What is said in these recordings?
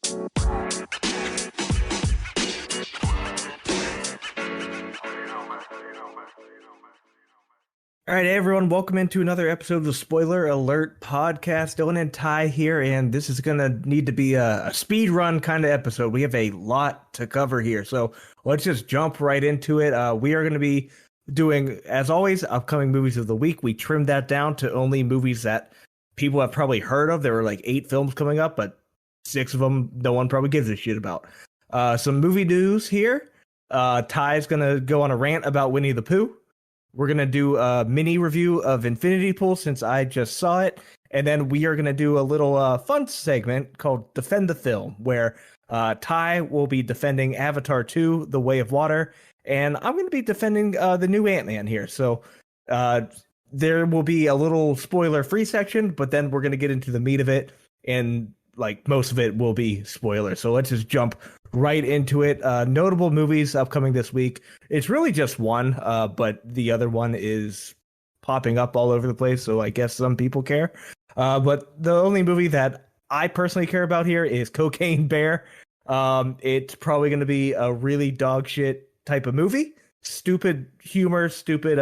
All right, everyone, welcome into another episode of the Spoiler Alert podcast. Dylan and Ty here, and this is going to need to be a speed run kind of episode. We have a lot to cover here, so let's just jump right into it. We are going to be doing, as always, upcoming movies of the week. We trimmed that down to only movies that people have probably heard of. There were like 8 films coming up, but 6 of them no one probably gives a shit about. Some movie news here. Ty's going to go on a rant about Winnie the Pooh. We're going to do a mini review of Infinity Pool since I just saw it. And then we are going to do a little fun segment called Defend the Film, where Ty will be defending Avatar 2, The Way of Water. And I'm going to be defending the new Ant-Man here. So there will be a little spoiler-free section, but then we're going to get into the meat of it. And like most of it will be spoilers. So let's just jump right into it. Notable movies upcoming this week. It's really just one, but the other one is popping up all over the place, so I guess some people care. But the only movie that I personally care about here is Cocaine Bear. It's probably going to be a really dog shit type of movie. Stupid humor, stupid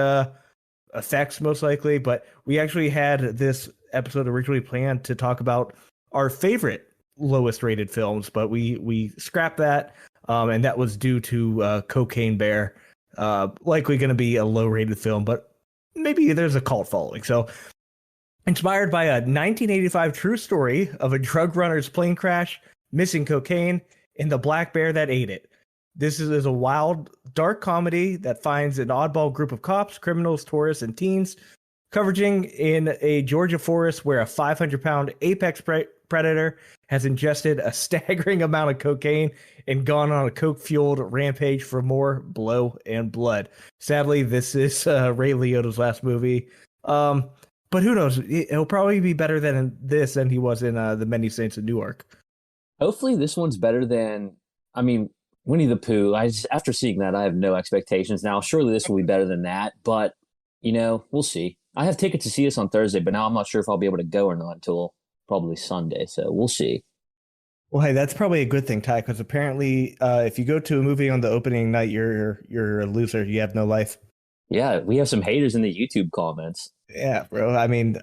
effects most likely, but we actually had this episode originally planned to talk about our favorite lowest rated films, but we scrapped that, and that was due to Cocaine Bear. Likely going to be a low rated film, but maybe there's a cult following. So inspired by a 1985 true story of a drug runner's plane crash, missing cocaine, and the black bear that ate it. This is a wild, dark comedy that finds an oddball group of cops, criminals, tourists, and teens converging in a Georgia forest where a 500-pound apex predator has ingested a staggering amount of cocaine and gone on a coke-fueled rampage for more blow and blood. Sadly, this is Ray Liotta's last movie. But who knows? He'll probably be better than this than he was in The Many Saints of Newark. Hopefully this one's better than, Winnie the Pooh. After seeing that, I have no expectations now. Surely this will be better than that, but, we'll see. I have tickets to see this on Thursday, but now I'm not sure if I'll be able to go or not until probably Sunday, so we'll see. Well, hey, that's probably a good thing, Ty, because apparently if you go to a movie on the opening night, you're a loser. You have no life. Yeah, we have some haters in the YouTube comments. Yeah, bro. I mean,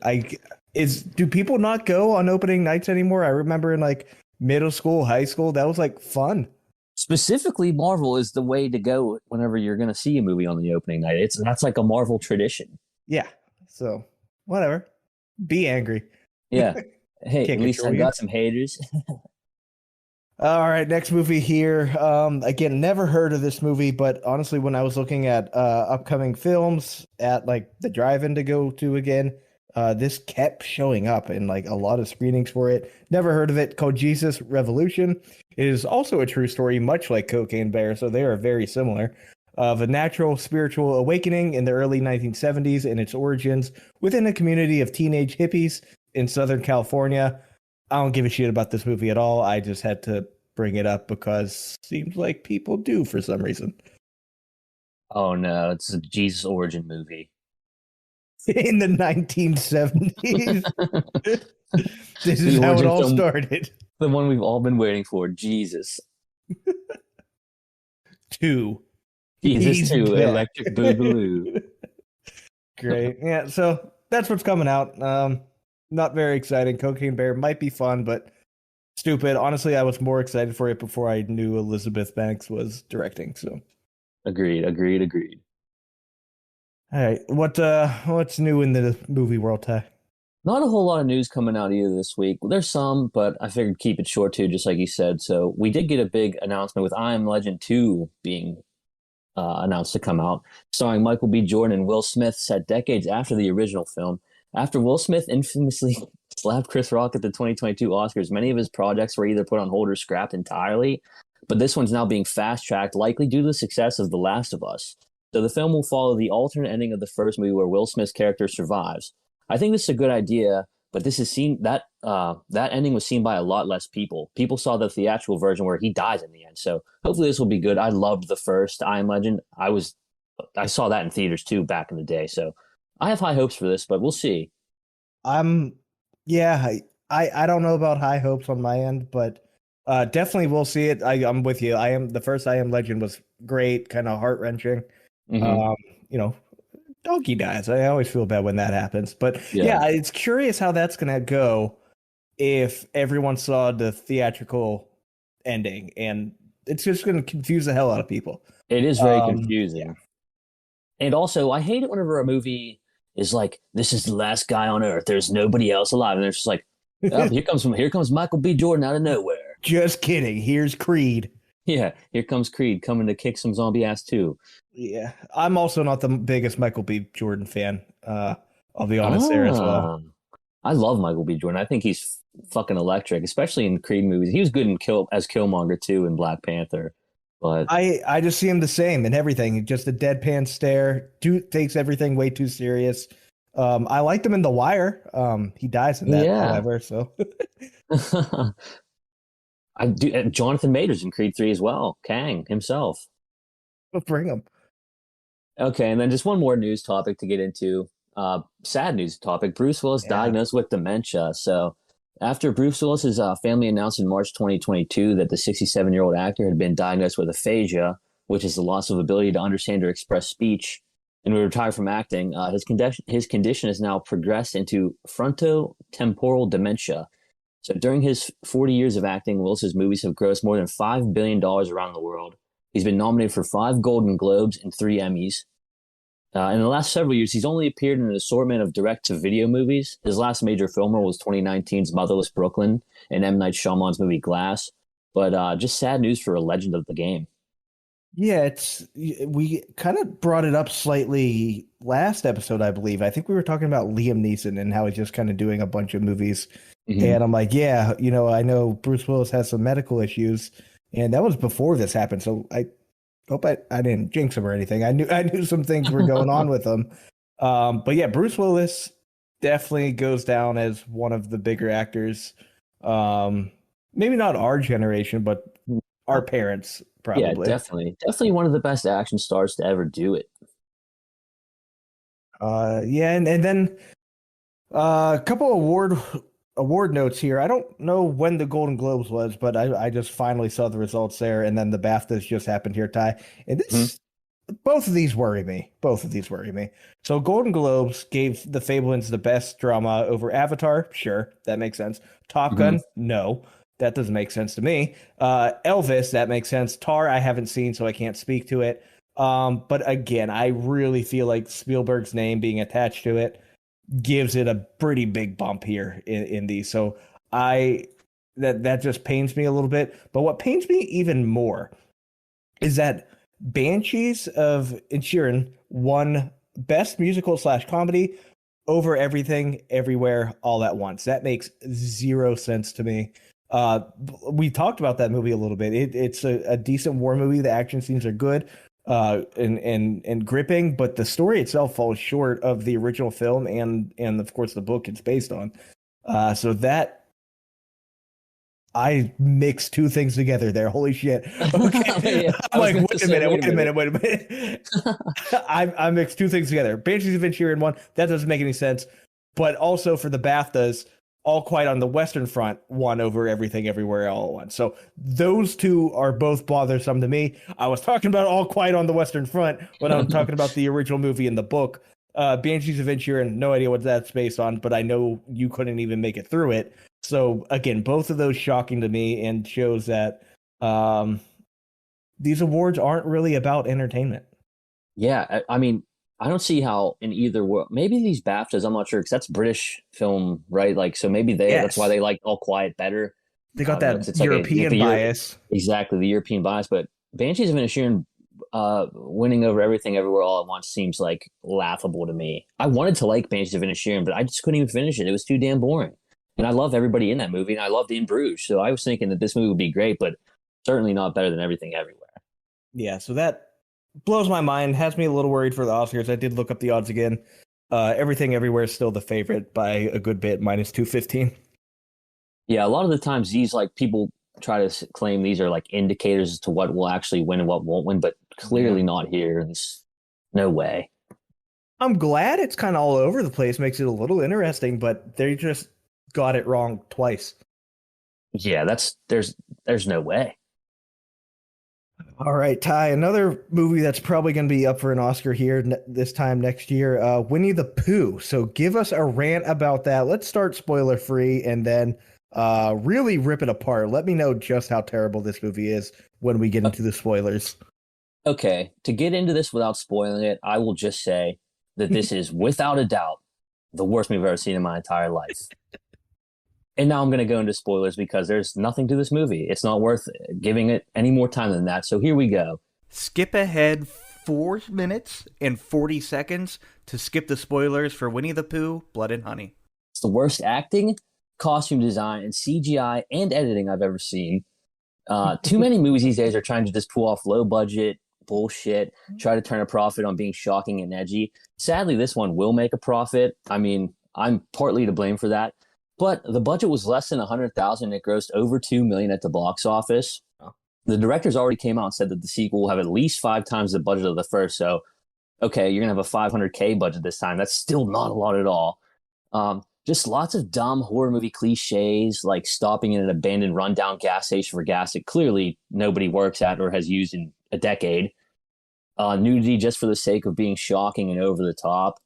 do people not go on opening nights anymore? I remember in like middle school, high school, that was like fun. Specifically, Marvel is the way to go whenever you're going to see a movie on the opening night. That's like a Marvel tradition. Yeah. So whatever. Be angry. Yeah. Hey, at least I got some haters. All right, next movie here. Again, never heard of this movie, but honestly, when I was looking at upcoming films at like the drive-in to go to again, this kept showing up in like a lot of screenings for it. Never heard of it. Called Jesus Revolution. It is also a true story, much like Cocaine Bear, so they are very similar. Of a natural spiritual awakening in the early 1970s and its origins within a community of teenage hippies in Southern California. I don't give a shit about this movie at all. I just had to bring it up because it seems like people do for some reason. Oh no, it's a Jesus origin movie. In the 1970s. This is how it all started. The one we've all been waiting for, Jesus. 2. Jesus 2, Electric Boogaloo. Great. Yeah, so that's what's coming out. Not very exciting. Cocaine Bear might be fun, but stupid. Honestly, I was more excited for it before I knew Elizabeth Banks was directing. So, agreed. All right, what's new in the movie world, Ty? Not a whole lot of news coming out either this week. There's some, but I figured keep it short too, just like you said. So we did get a big announcement with I Am Legend 2 being announced to come out, starring Michael B. Jordan and Will Smith, set decades after the original film. After Will Smith infamously slapped Chris Rock at the 2022 Oscars, many of his projects were either put on hold or scrapped entirely, but this one's now being fast-tracked, likely due to the success of The Last of Us. So the film will follow the alternate ending of the first movie where Will Smith's character survives. I think this is a good idea, but this is seen that ending was seen by a lot less people. People saw the theatrical version where he dies in the end. So hopefully this will be good. I loved the first I Am Legend. I saw that in theaters too back in the day. So I have high hopes for this, but we'll see. I don't know about high hopes on my end, but Definitely will see it. I'm with you. The first I Am Legend was great, kind of heart wrenching. Hmm. Um, you know, Donkey dies. I always feel bad when that happens. But Yeah, yeah, it's curious how that's gonna go if everyone saw the theatrical ending, and it's just gonna confuse the hell out of people. it is very Yeah. confusing. And also, I hate it whenever a movie is like, "This is the last guy on Earth. There's nobody else alive," and it's just like, "Oh, here comes Michael B. Jordan out of nowhere." Just kidding. Here's Creed. Yeah, here comes Creed coming to kick some zombie ass too. Yeah, I'm also not the biggest Michael B. Jordan fan. I'll be honest there as well. Ah, I love Michael B. Jordan. I think he's fucking electric, especially in Creed movies. He was good in Killmonger too in Black Panther, but I just see him the same in everything. Just a deadpan stare. Takes everything way too serious. I liked him in The Wire. He dies in that, yeah, however. So I do. Jonathan Majors in Creed 3 as well. Kang himself. bring him. Okay, and then just one more news topic to get into. Sad news topic. Bruce Willis Yeah. diagnosed with dementia. So, after Bruce Willis's family announced in March 2022 that the 67-year-old actor had been diagnosed with aphasia, which is the loss of ability to understand or express speech, and would retire from acting, his condition has now progressed into frontotemporal dementia. So, during his 40 years of acting, Willis's movies have grossed more than $5 billion around the world. He's been nominated for 5 Golden Globes and 3 Emmys. In the last several years, he's only appeared in an assortment of direct-to-video movies. His last major film role was 2019's Motherless Brooklyn and M. Night Shyamalan's movie Glass. But just sad news for a legend of the game. Yeah, we kind of brought it up slightly last episode, I believe. I think we were talking about Liam Neeson and how he's just kind of doing a bunch of movies. Mm-hmm. And I'm like, yeah, I know Bruce Willis has some medical issues, and that was before this happened. So I hope I didn't jinx him or anything. I knew some things were going on with him. But yeah, Bruce Willis definitely goes down as one of the bigger actors. Um, Maybe not our generation, but our parents Yeah, probably. definitely one of the best action stars to ever do it. Yeah, and then a couple award notes here. I don't know when the Golden Globes was, but I just finally saw the results there, and then the BAFTAs just happened here, Ty. And Mm-hmm. both of these worry me. Both of these worry me. So Golden Globes gave The Fabelmans the best drama over Avatar. Sure, that makes sense. Top Mm-hmm. Gun, no, that doesn't make sense to me. Elvis, that makes sense. Tar, I haven't seen, so I can't speak to it. But again, I really feel like Spielberg's name being attached to it gives it a pretty big bump here in these. So I that just pains me a little bit. But what pains me even more is that Banshees of Inisherin won Best Musical / Comedy over Everything, Everywhere, All at Once. That makes zero sense to me. Uh, we talked about that movie a little bit. It's a decent war movie. The action scenes are good, and gripping, but the story itself falls short of the original film and of course the book it's based on. So that I mixed two things together there. Holy shit. Okay. Yeah, I'm I was like, going to say, wait a minute. wait a minute. I mixed two things together. Banshees of Inisherin one, that doesn't make any sense. But also for the BAFTAs, All Quiet on the Western Front won over Everything Everywhere All at Once. So those two are both bothersome to me. I was talking about All Quiet on the Western Front when I'm talking about the original movie in the book. Banshees of Inisherin, no idea what that's based on, but I know you couldn't even make it through it. So again, both of those shocking to me and shows that these awards aren't really about entertainment. Yeah, I mean, I don't see how in either world. Maybe these BAFTAs, I'm not sure because that's British film, right? Like, so maybe that's why Yes, they like All Quiet better. they I got don't know because that it's like European bias. exactly the European bias. But Banshees of Inisherin winning over Everything Everywhere All at Once seems like laughable to me. I wanted to like Banshees of Inisherin, but I just couldn't even finish it. It was too damn boring. And I love everybody in that movie, and I loved In Bruges. So I was thinking that this movie would be great, but certainly not better than Everything Everywhere. Yeah, so that blows my mind. Has me a little worried for the Oscars. I did look up the odds again. Everything Everywhere is still the favorite by a good bit, minus 215. Yeah, a lot of the times these like people try to claim these are like indicators as to what will actually win and what won't win, but Yeah. clearly not here. There's no way. I'm glad it's kind of all over the place, makes it a little interesting, but they just got it wrong twice. Yeah, there's no way. All right, Ty, another movie that's probably going to be up for an Oscar here this time next year, Winnie the Pooh. So give us a rant about that. Let's start spoiler free and then really rip it apart. Let me know just how terrible this movie is when we get into the spoilers. Okay, to get into this without spoiling it, I will just say that this is without a doubt the worst movie I've ever seen in my entire life. And now I'm going to go into spoilers because there's nothing to this movie. It's not worth giving it any more time than that. So here we go. Skip ahead 4 minutes and 40 seconds to skip the spoilers for Winnie the Pooh, Blood and Honey. It's the worst acting, costume design, and CGI and editing I've ever seen. Too many movies these days are trying to just pull off low budget bullshit, try to turn a profit on being shocking and edgy. Sadly, this one will make a profit. I mean, I'm partly to blame for that. But the budget was less than 100,000. It grossed over 2 million at the box office. The directors already came out and said that the sequel will have at least 5 times the budget of the first. So, okay, you're gonna have a 500K budget this time. That's still not a lot at all. Just lots of dumb horror movie cliches, like stopping in an abandoned rundown gas station for gas that clearly nobody works at or has used in a decade. Nudity just for the sake of being shocking and over the top.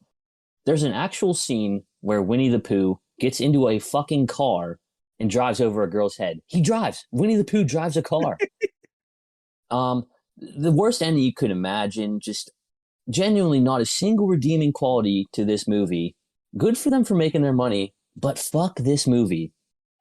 There's an actual scene where Winnie the Pooh gets into a fucking car and drives over a girl's head. He drives. Winnie the Pooh drives a car. The worst ending you could imagine. Just genuinely not a single redeeming quality to this movie. Good for them for making their money, but fuck this movie.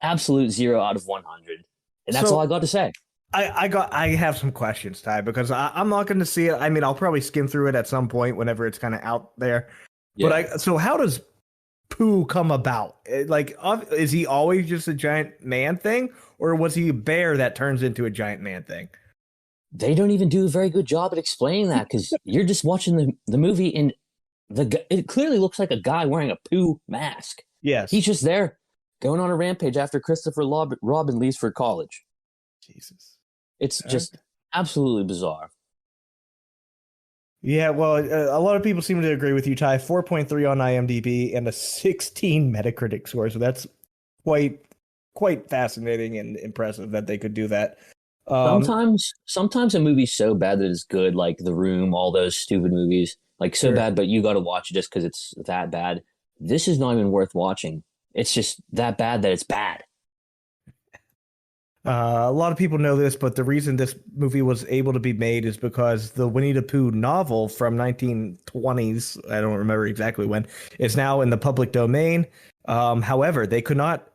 Absolute 0 out of 100. And that's all I got to say. I have some questions, Ty, because I'm not going to see it. I mean, I'll probably skim through it at some point whenever it's kind of out there. Yeah. But so how does Pooh come about? Like, is he always just a giant man thing, or was he a bear that turns into a giant man thing? They don't even do a very good job at explaining that because you're just watching the movie and it clearly looks like a guy wearing a Pooh mask. Yes. He's just there going on a rampage after Christopher Robin leaves for college. Jesus. It's just absolutely bizarre. Yeah, well, a lot of people seem to agree with you, Ty. 4.3 on IMDb and a 16 Metacritic score. So that's quite fascinating and impressive that they could do that. Sometimes a movie's so bad that it's good, like The Room, all those stupid movies, like so bad, but you got to watch it just because it's that bad. This is not even worth watching. It's just that bad that it's bad. A lot of people know this, but the reason this movie was able to be made is because the Winnie the Pooh novel from 1920s, I don't remember exactly when, is now in the public domain. However, they could not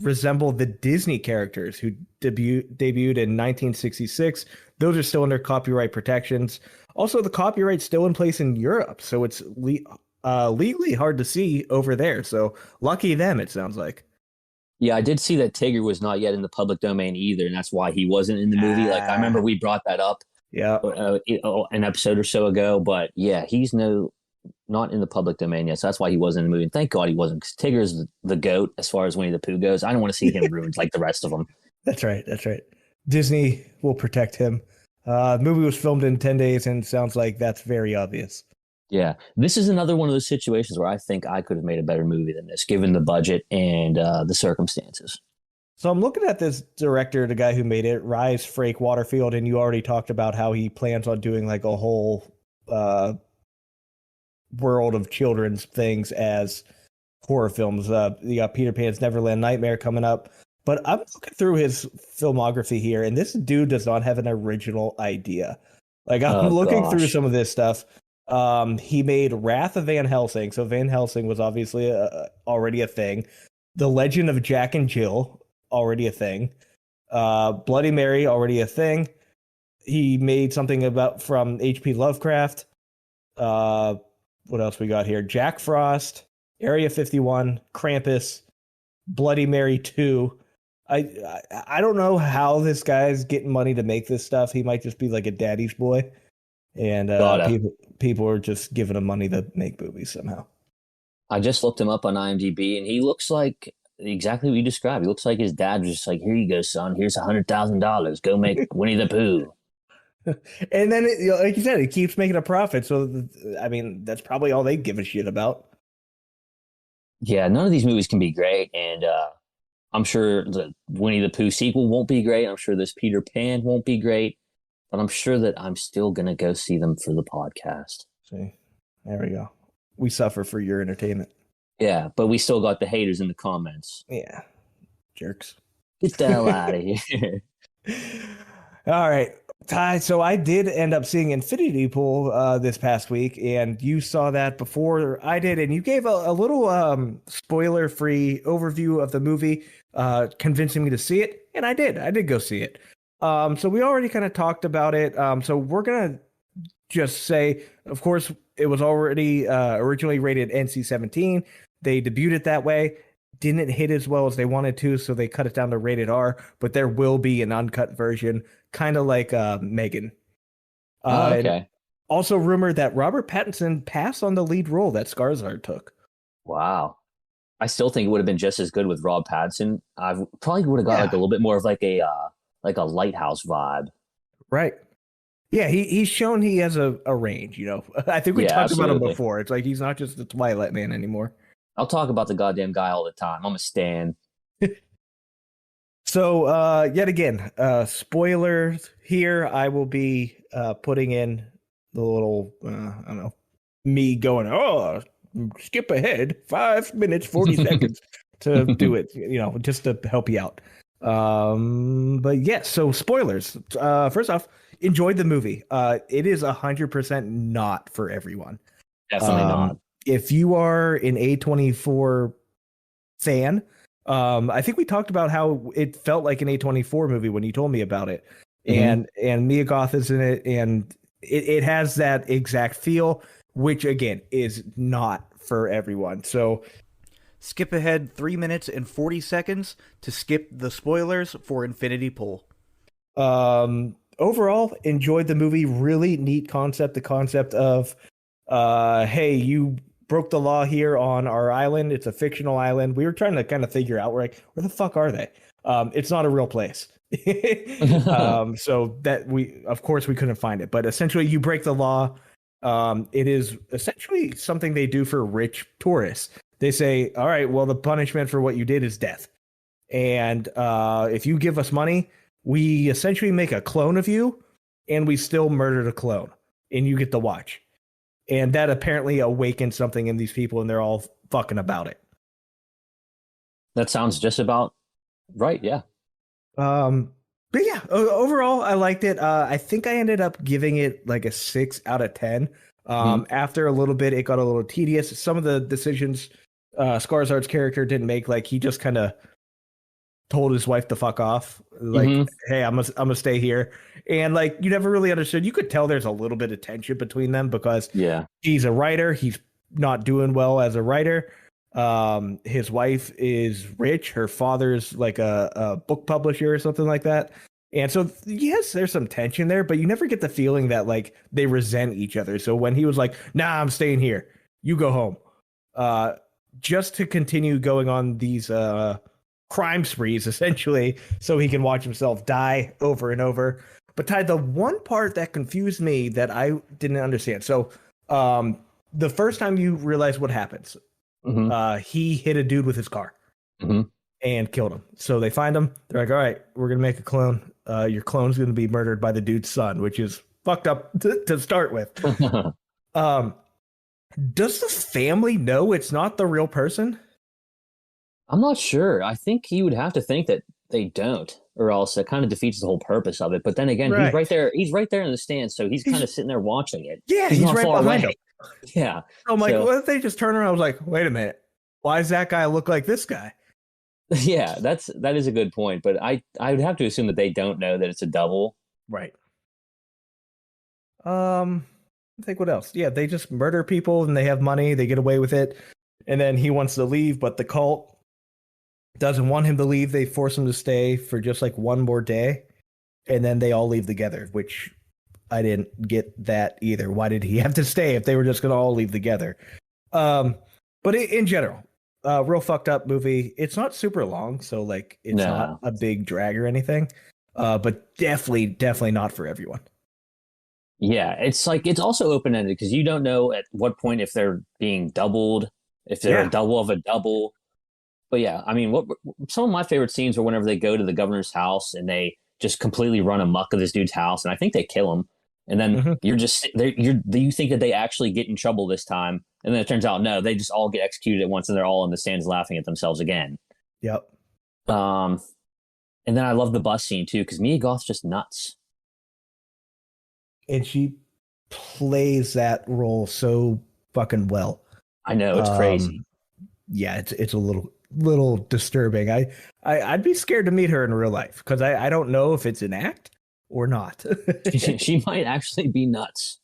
resemble the Disney characters who debuted in 1966. Those are still under copyright protections. Also, the copyright's still in place in Europe, so it's legally hard to see over there. So lucky them, it sounds like. Yeah, I did see that Tigger was not yet in the public domain either, and that's why he wasn't in the movie. Like I remember we brought that up, an episode or so ago. But yeah, he's not in the public domain yet, so that's why he wasn't in the movie. And thank God he wasn't, because Tigger's the goat as far as Winnie the Pooh goes. I don't want to see him ruined like the rest of them. That's right. Disney will protect him. The movie was filmed in 10 days, and sounds like that's very obvious. Yeah, this is another one of those situations where I think I could have made a better movie than this, given the budget and the circumstances. So I'm looking at this director, the guy who made it, Rise Frake Waterfield, and you already talked about how he plans on doing like a whole world of children's things as horror films. You got Peter Pan's Neverland Nightmare coming up. But I'm looking through his filmography here, and this dude does not have an original idea. Like, I'm looking through some of this stuff. He made Wrath of Van Helsing. So Van Helsing was obviously already a thing. The Legend of Jack and Jill, already a thing. Bloody Mary, already a thing. He made something from H.P. Lovecraft. What else we got here? Jack Frost, Area 51, Krampus, Bloody Mary 2. I don't know how this guy's getting money to make this stuff. He might just be like a daddy's boy. And people are just giving him money to make movies somehow. I just looked him up on IMDb, and he looks like exactly what you described. He looks like his dad was just like, "Here you go, son. Here's $100,000. Go make Winnie the Pooh." And then, like you said, it keeps making a profit. So, I mean, that's probably all they give a shit about. Yeah, none of these movies can be great, and I'm sure the Winnie the Pooh sequel won't be great. I'm sure this Peter Pan won't be great, but I'm sure that I'm still gonna go see them for the podcast. See, there we go. We suffer for your entertainment. Yeah, but we still got the haters in the comments. Yeah, jerks. Get the hell out of here. All right, Ty. So I did end up seeing Infinity Pool this past week, and you saw that before I did, and you gave a little spoiler-free overview of the movie, convincing me to see it, and I did. I did go see it. So we already kind of talked about it. So we're gonna just say, of course, it was already originally rated NC-17. They debuted it that way. Didn't hit as well as they wanted to, so they cut it down to rated R. But there will be an uncut version, kind of like Megan. Okay. Also rumored that Robert Pattinson passed on the lead role that Skarsgård took. Wow. I still think it would have been just as good with Rob Pattinson. I probably would have got like a little bit more of like a Lighthouse vibe. Right. Yeah, he's shown he has a range, I think we talked about him before. It's like he's not just the Twilight Man anymore. I'll talk about the goddamn guy all the time. I'm a stan. So, yet again, spoilers here. I will be putting in the little, I don't know, me going, oh, skip ahead 5 minutes, 40 seconds to do it, just to help you out. But yeah, so spoilers. First off, enjoyed the movie. It is 100% not for everyone. Definitely not. If you are an A24 fan, I think we talked about how it felt like an A24 movie when you told me about it. Mm-hmm. And Mia Goth is in it, and it has that exact feel, which again is not for everyone. So skip ahead 3 minutes and 40 seconds to skip the spoilers for Infinity Pool. Overall, enjoyed the movie. Really neat concept. The concept of, hey, you broke the law here on our island. It's a fictional island. We were trying to kind of figure out, we're like, where the fuck are they? It's not a real place. So that of course we couldn't find it, but essentially you break the law. It is essentially something they do for rich tourists. They say, all right, well, the punishment for what you did is death. And if you give us money, we essentially make a clone of you, and we still murdered a clone, and you get to watch. And that apparently awakened something in these people, and they're all fucking about it. That sounds just about right, yeah. But yeah, overall, I liked it. I think I ended up giving it like a 6 out of 10. After a little bit, it got a little tedious. Some of the decisions Skarsgård's character didn't make, like he just kind of told his wife to fuck off, like, hey, I'm gonna stay here, and like you never really understood. You could tell there's a little bit of tension between them because he's a writer, he's not doing well as a writer. His wife is rich, her father's like a book publisher or something like that, and so yes, there's some tension there, but you never get the feeling that like they resent each other. So when he was like, nah, I'm staying here, you go home, just to continue going on these crime sprees, essentially, so he can watch himself die over and over. But Ty, the one part that confused me that I didn't understand. So the first time you realize what happens, he hit a dude with his car and killed him. So they find him. They're like, all right, we're going to make a clone. Your clone's going to be murdered by the dude's son, which is fucked up to start with. Does the family know it's not the real person? I'm not sure. I think you would have to think that they don't, or else it kind of defeats the whole purpose of it. But then again, he's right there. He's right there in the stands, so he's kind of sitting there watching it. Yeah, he's right behind him. Yeah. So I'm like, what if they just turn around? I was like, wait a minute, why does that guy look like this guy? Yeah, that is a good point. But I would have to assume that they don't know that it's a double. Right. I think what else? Yeah, they just murder people and they have money. They get away with it, and then he wants to leave, but the cult doesn't want him to leave. They force him to stay for just like one more day, and then they all leave together, which I didn't get that either. Why did he have to stay if they were just going to all leave together? But in general, real fucked up movie. It's not super long, so like it's not a big drag or anything, but definitely not for everyone. Yeah, it's like it's also open-ended because you don't know at what point if they're being doubled, if they're a double of a double. But yeah, I mean, what some of my favorite scenes are whenever they go to the governor's house and they just completely run amok of this dude's house, and I think they kill him. And then Hmm. you think that they actually get in trouble this time, and then it turns out no, they just all get executed at once, and they're all in the stands laughing at themselves again. Yep. Um, and then I love the bus scene too because Mia Goth's just nuts. And she plays that role so fucking well. I know it's Um, crazy. yeah, it's a little disturbing. I'd be scared to meet her in real life because I don't know if it's an act or not. She might actually be nuts.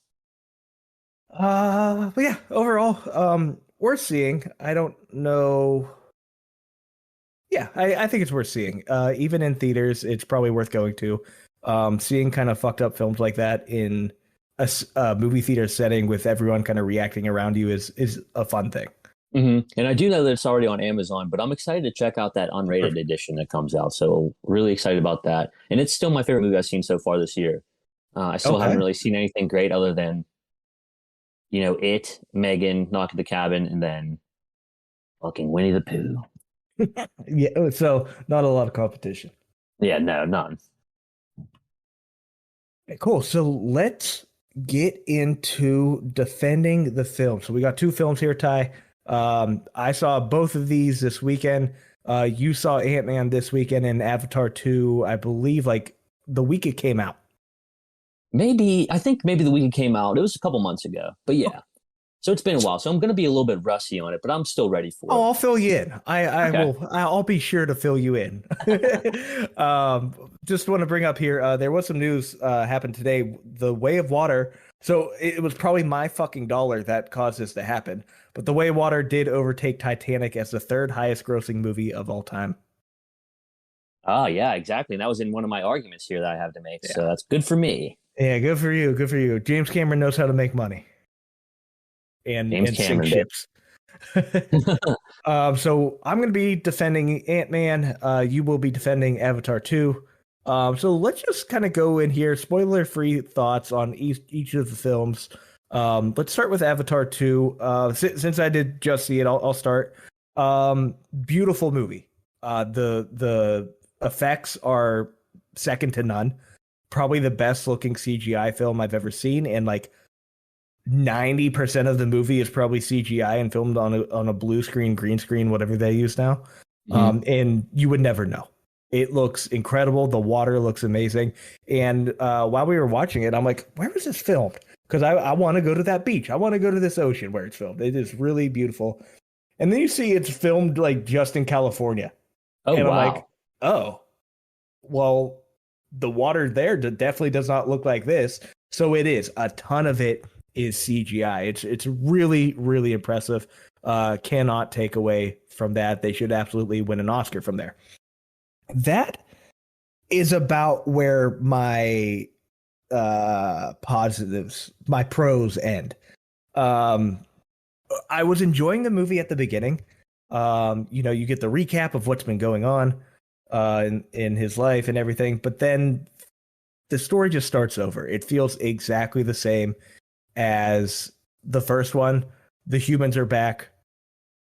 But yeah, overall, worth seeing. I don't know. Yeah, I think it's worth seeing. Even in theaters, it's probably worth going to. Seeing kind of fucked up films like that in a movie theater setting with everyone kind of reacting around you is a fun thing. And I do know that it's already on Amazon, but I'm excited to check out that unrated Perfect. edition that comes out. So really excited about that. And it's still my favorite movie I've seen so far this year. I still haven't Okay. really seen anything great other than, It, Megan, Knock at the Cabin, and then fucking Winnie the Pooh. Yeah, so not a lot of competition. Yeah, no, none. Okay, cool. So let's get into defending the film. So we got two films here, Ty. I saw both of these this weekend. You saw Ant-Man this weekend and Avatar 2, I believe, like the week it came out. I think maybe the week it came out, it was a couple months ago. But yeah, so it's been a while. So I'm going to be a little bit rusty on it, but I'm still ready for Oh, it. I'll fill you in. I Okay. will. I'll be sure to fill you in. um, just want to bring up here. There was some news happened today. The Way of Water. So it was probably my fucking dollar that caused this to happen. But The Way of Water did overtake Titanic as the third highest grossing movie of all time. Oh, yeah, exactly. And that was in one of my arguments here that I have to make. So Yeah. that's good for me. Yeah. Good for you. Good for you. James Cameron knows how to make money James and sink Cameron, babe. ships. So I'm going to be defending Ant-Man. You will be defending Avatar 2. So let's just kind of go in here, spoiler-free thoughts on each of the films. Let's start with Avatar 2. Since I did just see it, I'll start. Beautiful movie. The effects are second to none. Probably the best looking CGI film I've ever seen, and like 90% of the movie is probably CGI and filmed on a blue screen, green screen, whatever they use now. Mhm. And you would never know. It looks incredible. The water looks amazing. And while we were watching it, I'm like, where was this filmed? Because I want to go to that beach. I want to go to this ocean where it's filmed. It is really beautiful. And then you see it's filmed like just in California. Oh, And I'm like, wow. oh, well, the water there definitely does not look like this. So it is. A ton of it is CGI. It's really, really impressive. Cannot take away from that. They should absolutely win an Oscar from there. That is about where my positives, my pros end. Um, I was enjoying the movie at the beginning. You get the recap of what's been going on in his life and everything, but then the story just starts over. It feels exactly the same as the first one. The humans are back.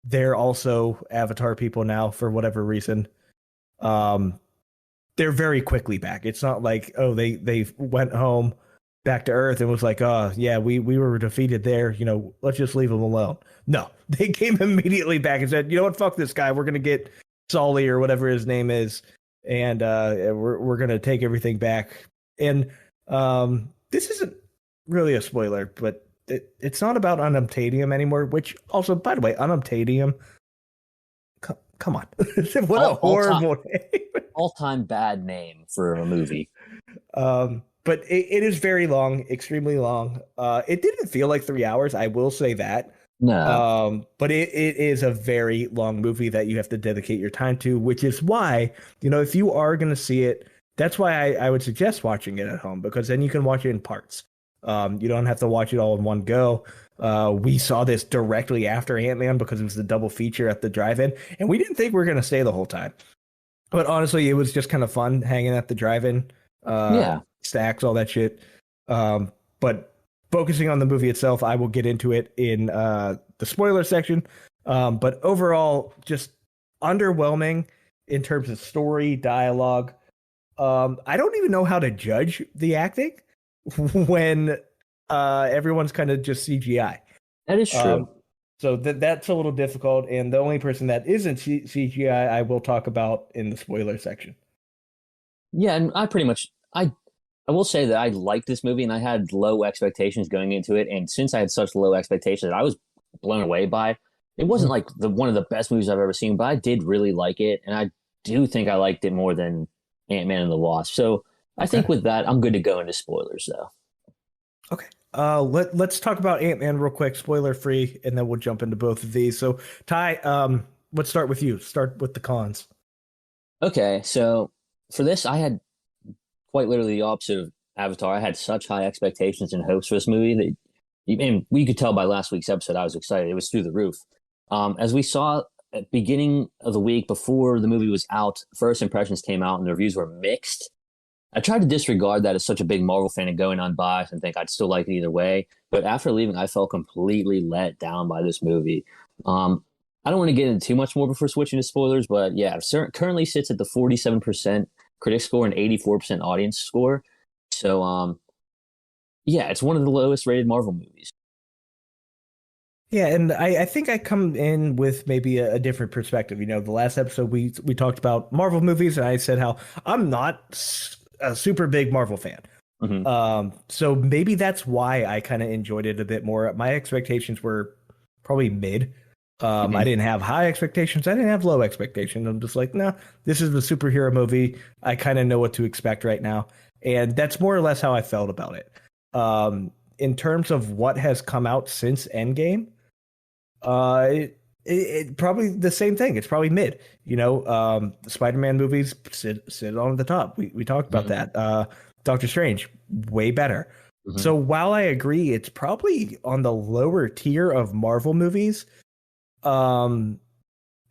They're also Avatar people now for whatever reason. Um, they're very quickly back. It's not like, oh, they went home back to Earth and was like, oh yeah, we were defeated there. Let's just leave them alone. No, they came immediately back and said, you know what, fuck this guy. We're gonna get Solly or whatever his name is, and we're gonna take everything back. And this isn't really a spoiler, but it's not about unobtainium anymore. Which also, by the way, unobtainium. Come on, what a All time horrible name. all time bad name for a movie. But it is very long, extremely long. It didn't feel like 3 hours, I will say that. No. But it is a very long movie that you have to dedicate your time to, which is why, if you are going to see it, that's why I would suggest watching it at home, because then you can watch it in parts. You don't have to watch it all in one go. We saw this directly after Ant-Man because it was the double feature at the drive-in, and we didn't think we were going to stay the whole time. But honestly, it was just kind of fun hanging at the drive-in, Yeah. stacks, all that shit. But focusing on the movie itself, I will get into it in the spoiler section. But overall, just underwhelming in terms of story, dialogue. I don't even know how to judge the acting when everyone's kind of just CGI. That is Um, true. so that's a little difficult. And the only person that isn't CGI, I will talk about in the spoiler section. Yeah, and I will say that I liked this movie and I had low expectations going into it. And since I had such low expectations, I was blown away by it. It wasn't Mhm. like the one of the best movies I've ever seen, but I did really like it. And I do think I liked it more than Ant-Man and the Wasp. So I Okay. think with that, I'm good to go into spoilers though. Okay. Let's talk about Ant-Man real quick, spoiler free, and then we'll jump into both of these. So, Ty, let's start with you. Start with the cons. Okay, so for this, I had quite literally the opposite of Avatar. I had such high expectations and hopes for this movie that, and we could tell by last week's episode, I was excited. It was through the roof. As we saw at beginning of the week before the movie was out, first impressions came out and the reviews were mixed. I tried to disregard that as such a big Marvel fan and go in unbiased and think I'd still like it either way. But after leaving, I felt completely let down by this movie. I don't want to get into too much more before switching to spoilers, but yeah, it currently sits at the 47% critic score and 84% audience score. So, yeah, it's one of the lowest rated Marvel movies. Yeah, and I think I come in with maybe a different perspective. You know, the last episode we talked about Marvel movies, and I said how I'm not a super big Marvel fan. Hmm. So maybe that's why I kind of enjoyed it a bit more. My expectations were probably mid. I Hmm. didn't have high expectations. I didn't have low expectations. I'm just like, no, this is the superhero movie. I kind of know what to expect right now. And that's more or less how I felt about it. In terms of what has come out since Endgame, it probably the same thing. It's probably mid. You know, the Spider-Man movies sit on the top. We talked about Hmm. that. Doctor Strange, way better. Hmm. So while I agree, it's probably on the lower tier of Marvel movies. Um,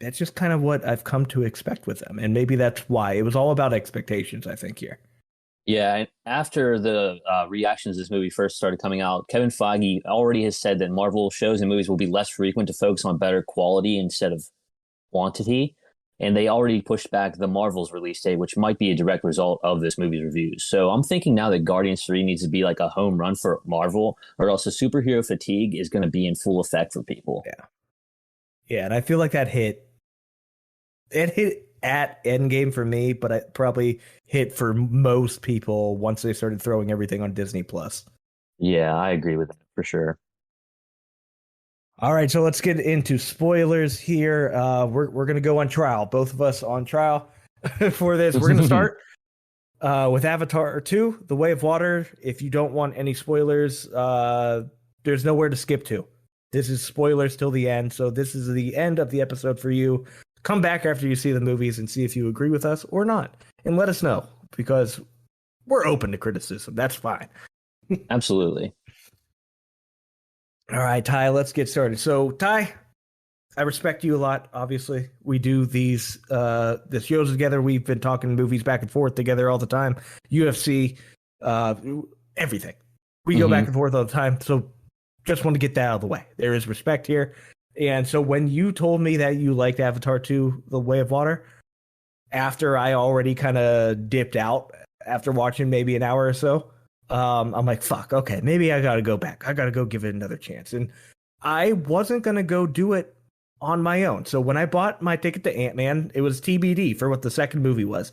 that's just kind of what I've come to expect with them, and maybe that's why it was all about expectations. I think here. Yeah, and after the reactions to this movie first started coming out, Kevin Feige already has said that Marvel shows and movies will be less frequent to focus on better quality instead of quantity. And they already pushed back the Marvel's release date, which might be a direct result of this movie's reviews. So I'm thinking now that Guardians 3 needs to be like a home run for Marvel, or else the superhero fatigue is going to be in full effect for people. Yeah, yeah, and I feel like that hit. It hit at Endgame for me, but it probably hit for most people once they started throwing everything on Disney Plus. Yeah, I agree with that for sure. All right, so let's get into spoilers here. We're gonna go on trial, both of us on trial for this. We're gonna start with Avatar 2, The Way of Water. If you don't want any spoilers, there's nowhere to skip to. This is spoilers till the end. So this is the end of the episode for you. Come back after you see the movies and see if you agree with us or not. And let us know because we're open to criticism. That's fine. Absolutely. All right, Ty, let's get started. So, Ty, I respect you a lot. Obviously, we do these the shows together. We've been talking movies back and forth together all the time. UFC, uh, everything. We go back Hmm. and forth all the time. So, just want to get that out of the way. There is respect here. And so, when you told me that you liked Avatar 2, The Way of Water, after I already kind of dipped out after watching maybe an hour or so, I'm like, fuck, okay, maybe I got to go back. I got to go give it another chance. And I wasn't going to go do it on my own. So when I bought my ticket to Ant-Man, it was TBD for what the second movie was.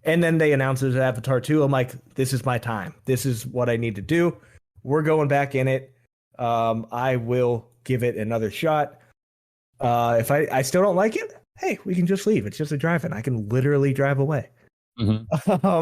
And then they announced it was Avatar 2. I'm like, this is my time. This is what I need to do. We're going back in it. I will give it another shot. If I still don't like it, hey, we can just leave. It's just a drive-in. I can literally drive away. Hmm.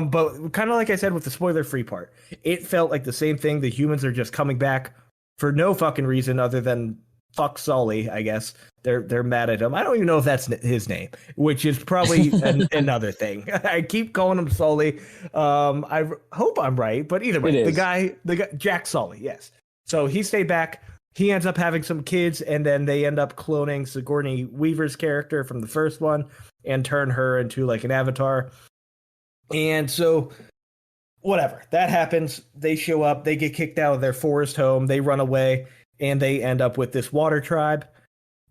But kind of like I said with the spoiler-free part, it felt like the same thing. The humans are just coming back for no fucking reason other than fuck Sully, I guess. They're mad at him. I don't even know if that's his name, which is probably another thing. I keep calling him Sully. I hope I'm right, but either It way, is. the guy, Jack Sully, yes. So he stayed back. He ends up having some kids, and then they end up cloning Sigourney Weaver's character from the first one and turn her into like an avatar. And so whatever that happens, they show up, they get kicked out of their forest home, they run away, and they end up with this water tribe.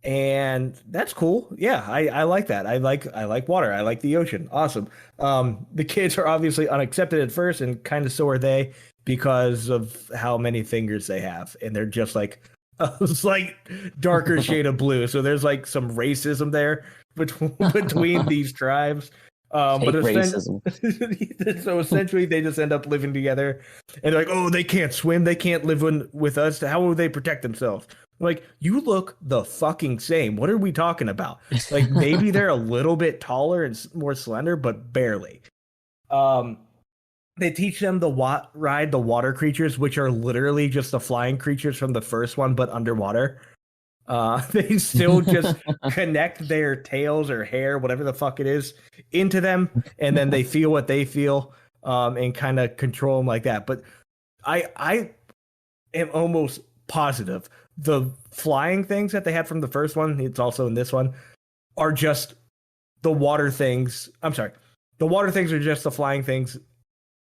And that's cool. Yeah, I like that. I like water. I like the ocean. Awesome. The kids are obviously unaccepted at first, and kind of so are they because of how many fingers they have, and they're just like a slight darker shade of blue. So there's like some racism there between these tribes. But Fake racism. so essentially they just end up living together, and they're like, oh, they can't swim, they can't live with us. How will they protect themselves? Like, you look the fucking same. What are we talking about? Like, maybe they're a little bit taller and more slender, but barely. Um, they teach them the ride the water creatures, which are literally just the flying creatures from the first one, but underwater. They still just connect their tails or hair, whatever the fuck it is, into them, and then they feel what they feel, and kind of control them like that. But I am almost positive the flying things that they had from the first one, it's also in this one, are just the water things. I'm sorry. The water things are just the flying things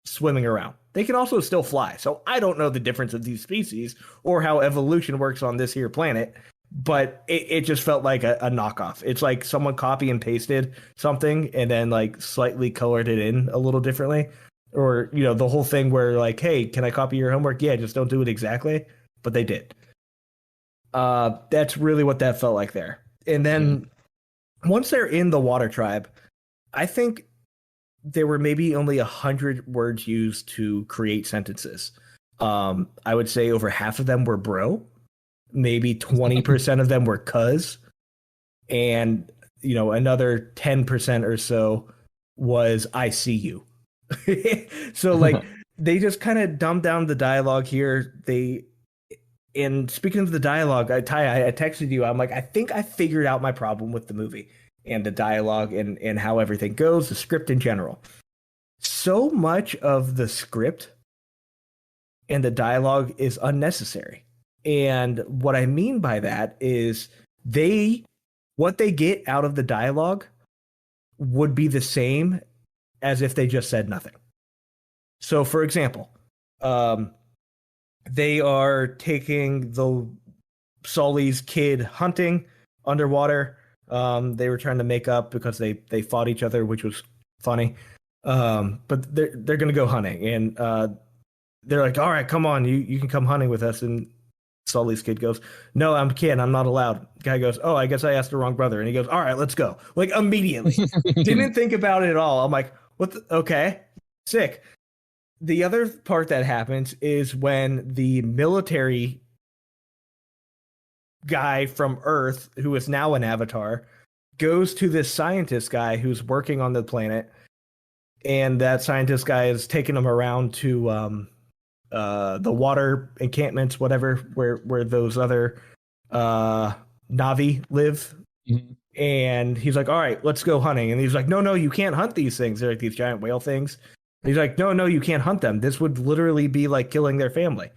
swimming around. They can also still fly. So I don't know the difference of these species or how evolution works on this here planet, but it just felt like a knockoff. It's like someone copy and pasted something and then like slightly colored it in a little differently. Or, the whole thing where like, hey, can I copy your homework? Yeah, just don't do it exactly. But they did. That's really what that felt like there. And then once they're in the water tribe, I think there were maybe only 100 words used to create sentences. I would say over half of them were bro, maybe 20% of them were cuz, and another 10% or so was I see you. So like they just kind of dumbed down the dialogue here. And speaking of the dialogue, I texted you. I'm like, I think I figured out my problem with the movie and the dialogue and how everything goes, the script in general. So much of the script and the dialogue is unnecessary. And what I mean by that is what they get out of the dialogue would be the same as if they just said nothing. So, for example, they are taking the Sully's kid hunting underwater. They were trying to make up because they fought each other, which was funny. But they're gonna go hunting, and they're like, "All right, come on, you can come hunting with us." And Sully's kid goes, "No, I'm a kid. I'm not allowed." Guy goes, "Oh, I guess I asked the wrong brother." And he goes, "All right, let's go." Like immediately, didn't think about it at all. I'm like, "What? Okay, sick." The other part that happens is when the military guy from Earth, who is now an avatar, goes to this scientist guy who's working on the planet, and that scientist guy is taking him around to the water encampments, whatever, where those other Navi live. Mm-hmm. And he's like, "All right, let's go hunting." And he's like, "No, you can't hunt these things. They're like these giant whale things." He's like, no, you can't hunt them. This would literally be like killing their family.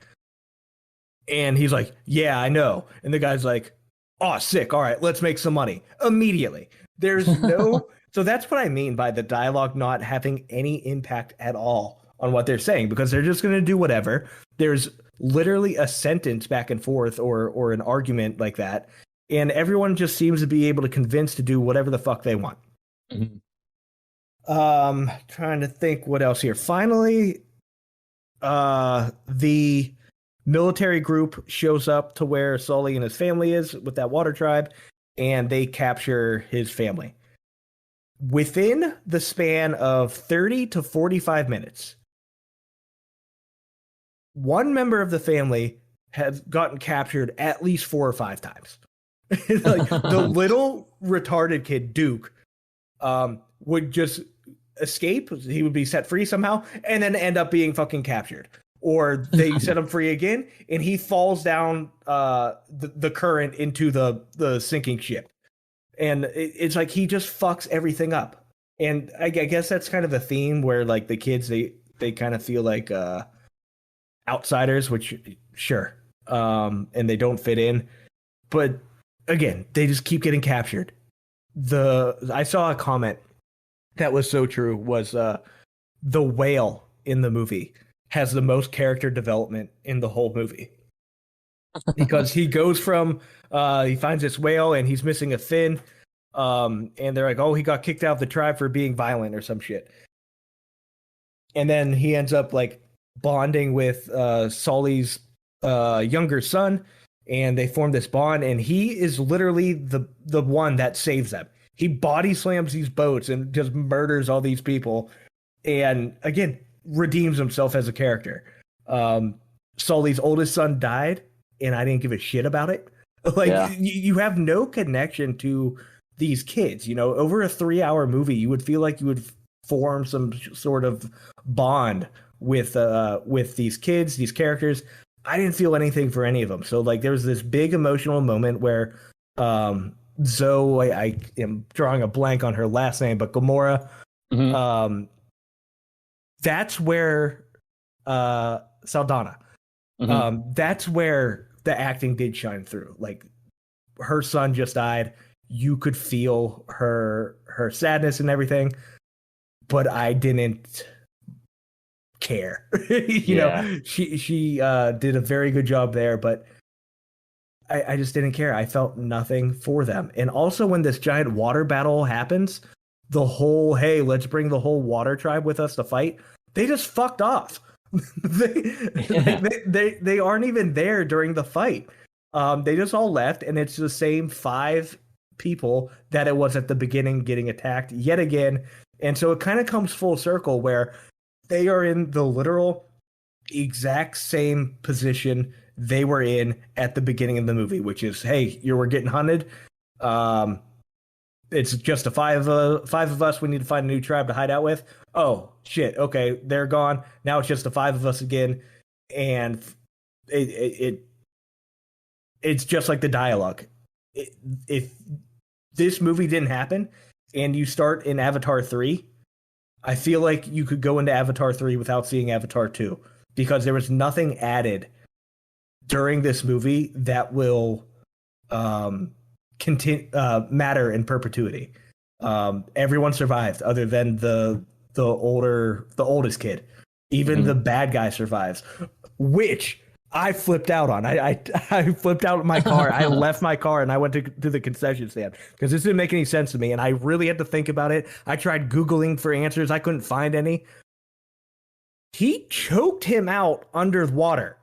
And he's like, "Yeah, I know." And the guy's like, "Oh, sick. All right, let's make some money." Immediately. There's no... So that's what I mean by the dialogue not having any impact at all on what they're saying, because they're just going to do whatever. There's literally a sentence back and forth or an argument like that. And everyone just seems to be able to convince to do whatever the fuck they want. Mm-hmm. Trying to think what else here. Finally, the military group shows up to where Sully and his family is with that water tribe, and they capture his family. Within the span of 30 to 45 minutes, one member of the family has gotten captured at least 4 or 5 times. Like the little retarded kid, Duke, would just escape. He would be set free somehow and then end up being fucking captured, or they set him free again and he falls down the current into the sinking ship, and it's like he just fucks everything up. And I guess that's kind of a theme where like the kids they kind of feel like outsiders, which sure, and they don't fit in, but again they just keep getting captured. I saw a comment that was so true, was the whale in the movie has the most character development in the whole movie. because he goes from he finds this whale and he's missing a fin. And they're like, oh, he got kicked out of the tribe for being violent or some shit. And then he ends up like bonding with Sully's younger son, and they form this bond. And he is literally the one that saves them. He body slams these boats and just murders all these people, and again redeems himself as a character. Sully's oldest son died, and I didn't give a shit about it. Like Yeah. you have no connection to these kids. You know, over a 3 hour movie, you would feel like you would form some sort of bond with these kids, these characters. I didn't feel anything for any of them. So like there was this big emotional moment where Zoe, I am drawing a blank on her last name, but Gamora, Hmm. that's where Saldana, Hmm. that's where the acting did shine through. Like her son just died. You could feel her sadness and everything, but I didn't care. Yeah. She did a very good job there, but I just didn't care. I felt nothing for them. And also when this giant water battle happens, the whole hey, let's bring the whole water tribe with us to fight, they just fucked off. they, Yeah. they aren't even there during the fight. They just all left, and it's the same five people that it was at the beginning getting attacked yet again. And so it kind of comes full circle where they are in the literal exact same position they were in at the beginning of the movie, which is, hey, you were getting hunted. Um, it's just a five of us. We need to find a new tribe to hide out with. Oh shit! Okay, they're gone. Now it's just the five of us again, and it's just like the dialogue. If this movie didn't happen, and you start in Avatar 3, I feel like you could go into Avatar 3 without seeing Avatar 2 because there was nothing added during this movie that will matter in perpetuity. Everyone survived other than the oldest kid. Even Hmm. the bad guy survives, which I flipped out on. I flipped out my car. I left my car and I went to the concession stand because this didn't make any sense to me. And I really had to think about it. I tried Googling for answers. I couldn't find any. He choked him out underwater.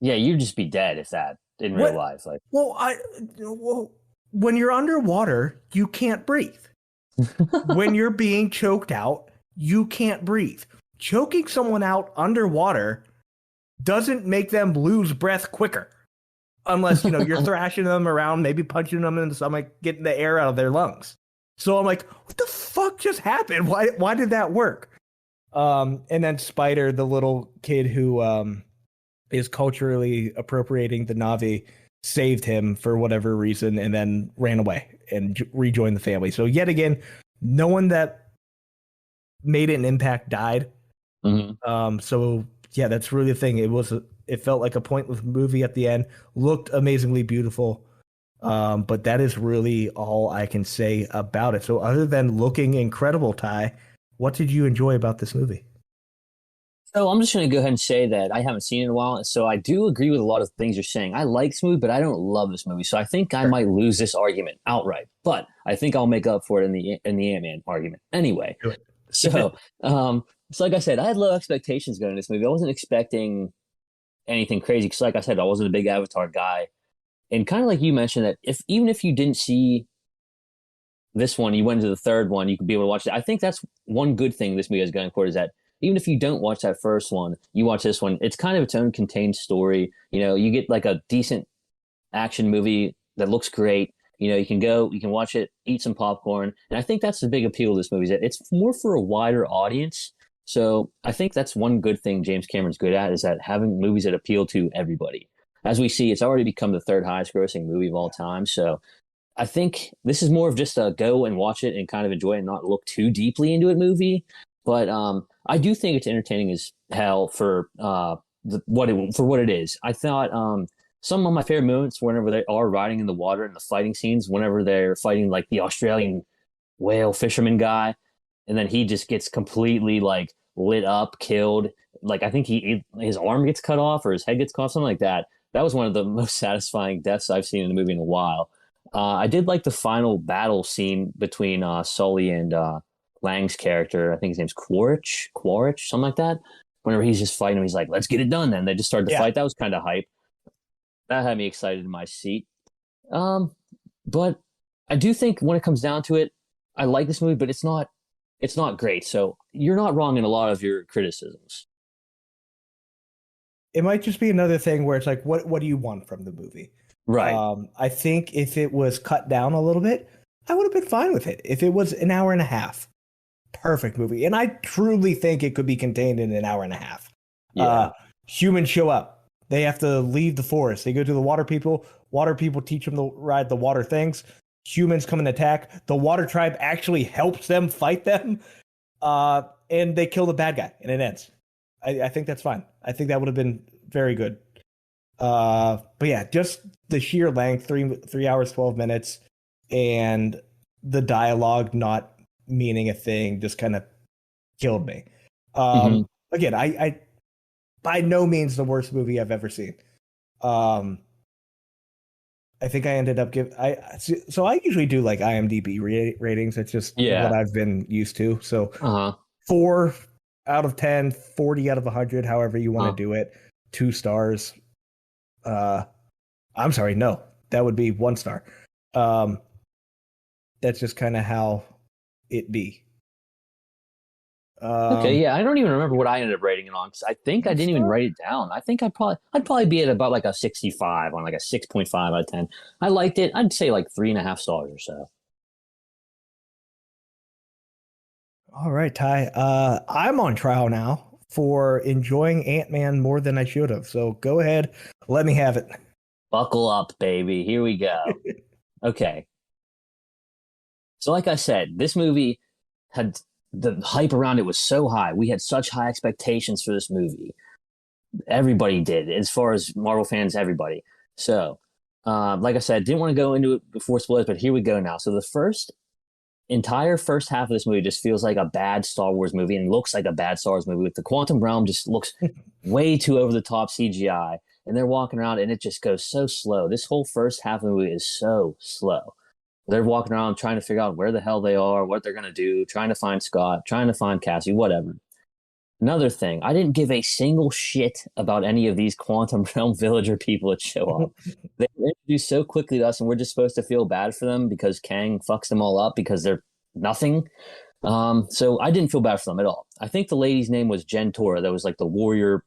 Yeah, you'd just be dead if that in real What? life. Like, Well, when you're underwater, you can't breathe. When you're being choked out, you can't breathe. Choking someone out underwater doesn't make them lose breath quicker. Unless, you're thrashing them around, maybe punching them in the stomach, getting the air out of their lungs. So I'm like, what the fuck just happened? Why did that work? And then Spider, the little kid who is culturally appropriating the Navi, saved him for whatever reason and then ran away and rejoined the family. So yet again, no one that made an impact died. hmm So yeah, that's really the thing. It felt like a pointless movie at the end. Looked amazingly beautiful. But that is really all I can say about it. So other than looking incredible, Ty, what did you enjoy about this movie? So I'm just going to go ahead and say that I haven't seen it in a while. So I do agree with a lot of things you're saying. I like this movie, but I don't love this movie. So I think I Sure. might lose this argument outright. But I think I'll make up for it in the Ant-Man argument anyway. Do it. So so like I said, I had low expectations going into this movie. I wasn't expecting anything crazy because, like I said, I wasn't a big Avatar guy. And kind of like you mentioned that if even if you didn't see this one, you went to the third one, you could be able to watch it. I think that's one good thing this movie is going for is that even if you don't watch that first one, you watch this one. It's kind of its own contained story. You get like a decent action movie that looks great. You can watch it, eat some popcorn, and I think that's the big appeal of this movie. Is that it's more for a wider audience. So I think that's one good thing James Cameron's good at is that having movies that appeal to everybody. As we see, it's already become the third highest grossing movie of all time. So I think this is more of just a go and watch it and kind of enjoy it and not look too deeply into it movie. But I do think it's entertaining as hell for what it is. I thought some of my favorite moments whenever they are riding in the water and the fighting scenes, whenever they're fighting like the Australian whale fisherman guy, and then he just gets completely like lit up, killed. like I think his arm gets cut off or his head gets cut off, something like that. That was one of the most satisfying deaths I've seen in a movie in a while. I did like the final battle scene between Sully and Lang's character. I think his name's Quaritch, something like that. Whenever he's just fighting him, he's like, "Let's get it done." Then they just started to Yeah. fight. That was kind of hype. That had me excited in my seat. Um, but I do think when it comes down to it, I like this movie, but it's not great. So you're not wrong in a lot of your criticisms. It might just be another thing where it's like, what do you want from the movie? Right. I think if it was cut down a little bit, I would have been fine with it. If it was an hour and a half, perfect movie. And I truly think it could be contained in an hour and a half. Yeah. Humans show up. They have to leave the forest. They go to the water people. Water people teach them to ride the water things. Humans come and attack. The water tribe actually helps them fight them. And they kill the bad guy and it ends. I think that's fine. I think that would have been very good. But yeah, just the sheer length, 3 hours, 12 minutes, and the dialogue not meaning a thing just kind of killed me. Mhm. Again, I by no means the worst movie I've ever seen. I think I ended up so I usually do like IMDb ratings. That's just Yeah. what I've been used to. So Uh-huh. 4 out of 10, 40 out of 100, however you want to Uh-huh. do it. 2 stars. I'm sorry, no, that would be 1 star. That's just kind of how it be. Okay, yeah, I don't even remember what I ended up rating it on because I think I 1 didn't even star? write it down. I think I'd probably be at about like a 65 on like a 6.5 out of 10. I liked it. I'd say like 3.5 stars or so. All right, Ty. I'm on trial now for enjoying Ant-Man more than I should have. So go ahead, let me have it. Buckle up, baby. Here we go. Okay. So like I said, this movie had the hype around it was so high. We had such high expectations for this movie. Everybody did, as far as Marvel fans, everybody. So, like I said, didn't want to go into it before spoilers, but here we go now. So the entire first half of this movie just feels like a bad Star Wars movie and looks like a bad Star Wars movie. With the Quantum Realm just looks way too over the top CGI, and they're walking around and it just goes so slow. This whole first half of the movie is so slow. They're walking around trying to figure out where the hell they are, what they're gonna do, trying to find Scott, trying to find Cassie, whatever. Another thing, I didn't give a single shit about any of these Quantum Realm villager people that show up. They were introduced so quickly to us, and we're just supposed to feel bad for them because Kang fucks them all up because they're nothing. So I didn't feel bad for them at all. I think the lady's name was Jen Tora, that was like the warrior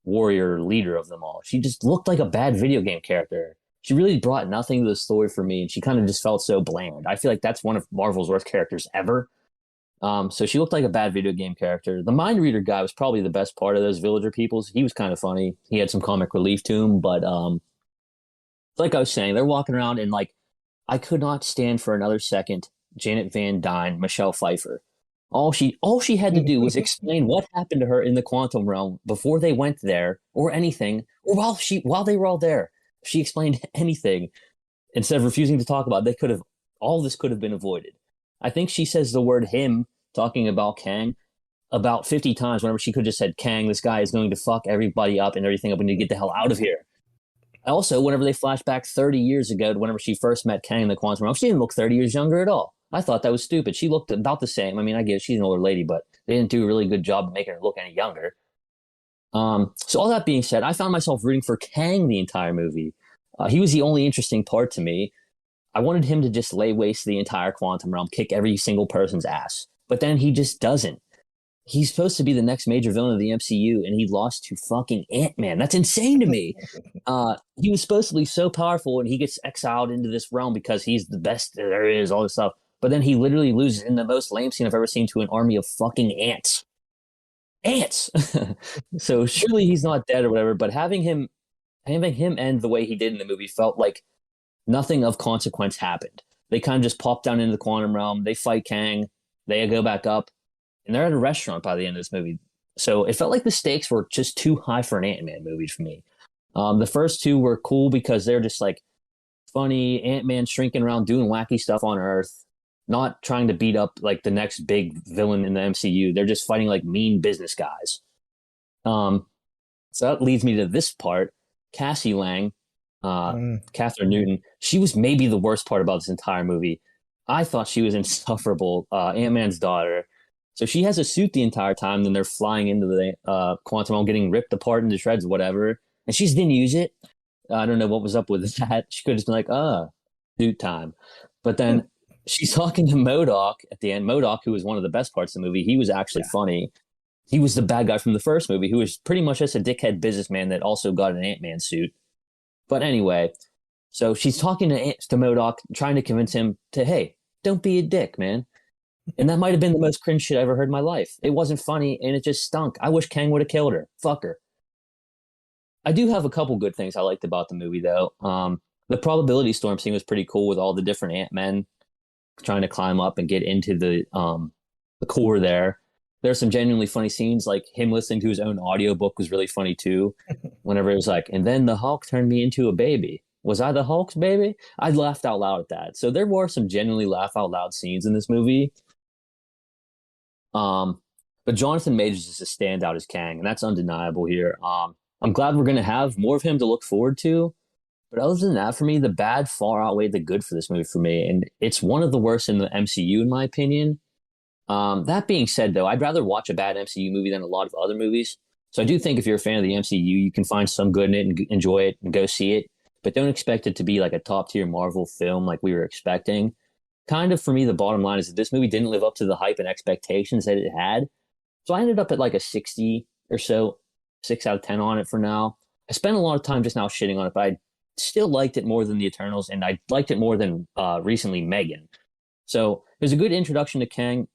leader of them all. She just looked like a bad video game character. She really brought nothing to the story for me, and she kind of just felt so bland. I feel like that's one of Marvel's worst characters ever. So she looked like a bad video game character. The mind reader guy was probably the best part of those villager peoples. He was kind of funny. He had some comic relief to him, but like I was saying, they're walking around and like I could not stand for another second Janet Van Dyne, Michelle Pfeiffer. All she had to do was explain what happened to her in the quantum realm before they went there, or anything, or while they were all there. If she explained anything instead of refusing to talk about it, they could have all this could have been avoided. I think she says the word him talking about Kang about 50 times whenever she could have just said, Kang, this guy is going to fuck everybody up and everything up. We need to get the hell out of here. Also, whenever they flash back 30 years ago to whenever she first met Kang in the quantum realm, she didn't look 30 years younger at all. I thought that was stupid. She looked about the same. I mean, I get she's an older lady, but they didn't do a really good job of making her look any younger. So all that being said, I found myself rooting for Kang the entire movie. He was the only interesting part to me. I wanted him to just lay waste to the entire quantum realm, kick every single person's ass. But then he just doesn't. He's supposed to be the next major villain of the MCU, and he lost to fucking Ant-Man. That's insane to me. He was supposed to be so powerful, and he gets exiled into this realm because he's the best there is, all this stuff. But then he literally loses in the most lame scene I've ever seen to an army of fucking ants. Ants! So surely he's not dead or whatever, but having him end the way he did in the movie felt like nothing of consequence happened. They kind of just pop down into the quantum realm. They fight Kang. They go back up, and they're at a restaurant by the end of this movie. So it felt like the stakes were just too high for an Ant-Man movie for me. The first two were cool because they're just like funny Ant-Man shrinking around doing wacky stuff on Earth, not trying to beat up like the next big villain in the MCU. They're just fighting like mean business guys. Um, so that leads me to this part. Cassie Lang, Mm. Catherine Newton, she was maybe the worst part about this entire movie. I thought she was insufferable. Ant-Man's daughter. So she has a suit the entire time. Then they're flying into the quantum realm, getting ripped apart into shreds, whatever. And she just didn't use it. I don't know what was up with that. She could have just been like, suit time. But then she's talking to MODOK at the end. MODOK, who was one of the best parts of the movie, he was actually Yeah. funny. He was the bad guy from the first movie, who was pretty much just a dickhead businessman that also got an Ant-Man suit. But anyway, so she's talking to MODOK, trying to convince him to, hey, don't be a dick, man. And that might have been the most cringe shit I ever heard in my life. It wasn't funny, and it just stunk. I wish Kang would have killed her. Fuck her. I do have a couple good things I liked about the movie, though. The probability storm scene was pretty cool with all the different Ant-Men trying to climb up and get into the core there. There's some genuinely funny scenes, like him listening to his own audiobook was really funny too. Whenever it was like, and then the Hulk turned me into a baby. Was I the Hulk's baby? I laughed out loud at that. So there were some genuinely laugh out loud scenes in this movie. But Jonathan Majors is a standout as Kang, and that's undeniable here. I'm glad we're gonna have more of him to look forward to. But other than that, for me, the bad far outweighed the good for this movie for me, and it's one of the worst in the MCU in my opinion. That being said, though, I'd rather watch a bad MCU movie than a lot of other movies. So I do think if you're a fan of the MCU, you can find some good in it and enjoy it and go see it. But don't expect it to be like a top tier Marvel film like we were expecting. Kind of for me, the bottom line is that this movie didn't live up to the hype and expectations that it had. So I ended up at like a 60 or so, 6 out of 10 on it for now. I spent a lot of time just now shitting on it, but I still liked it more than the Eternals, and I liked it more than recently Megan. So it was a good introduction to Kang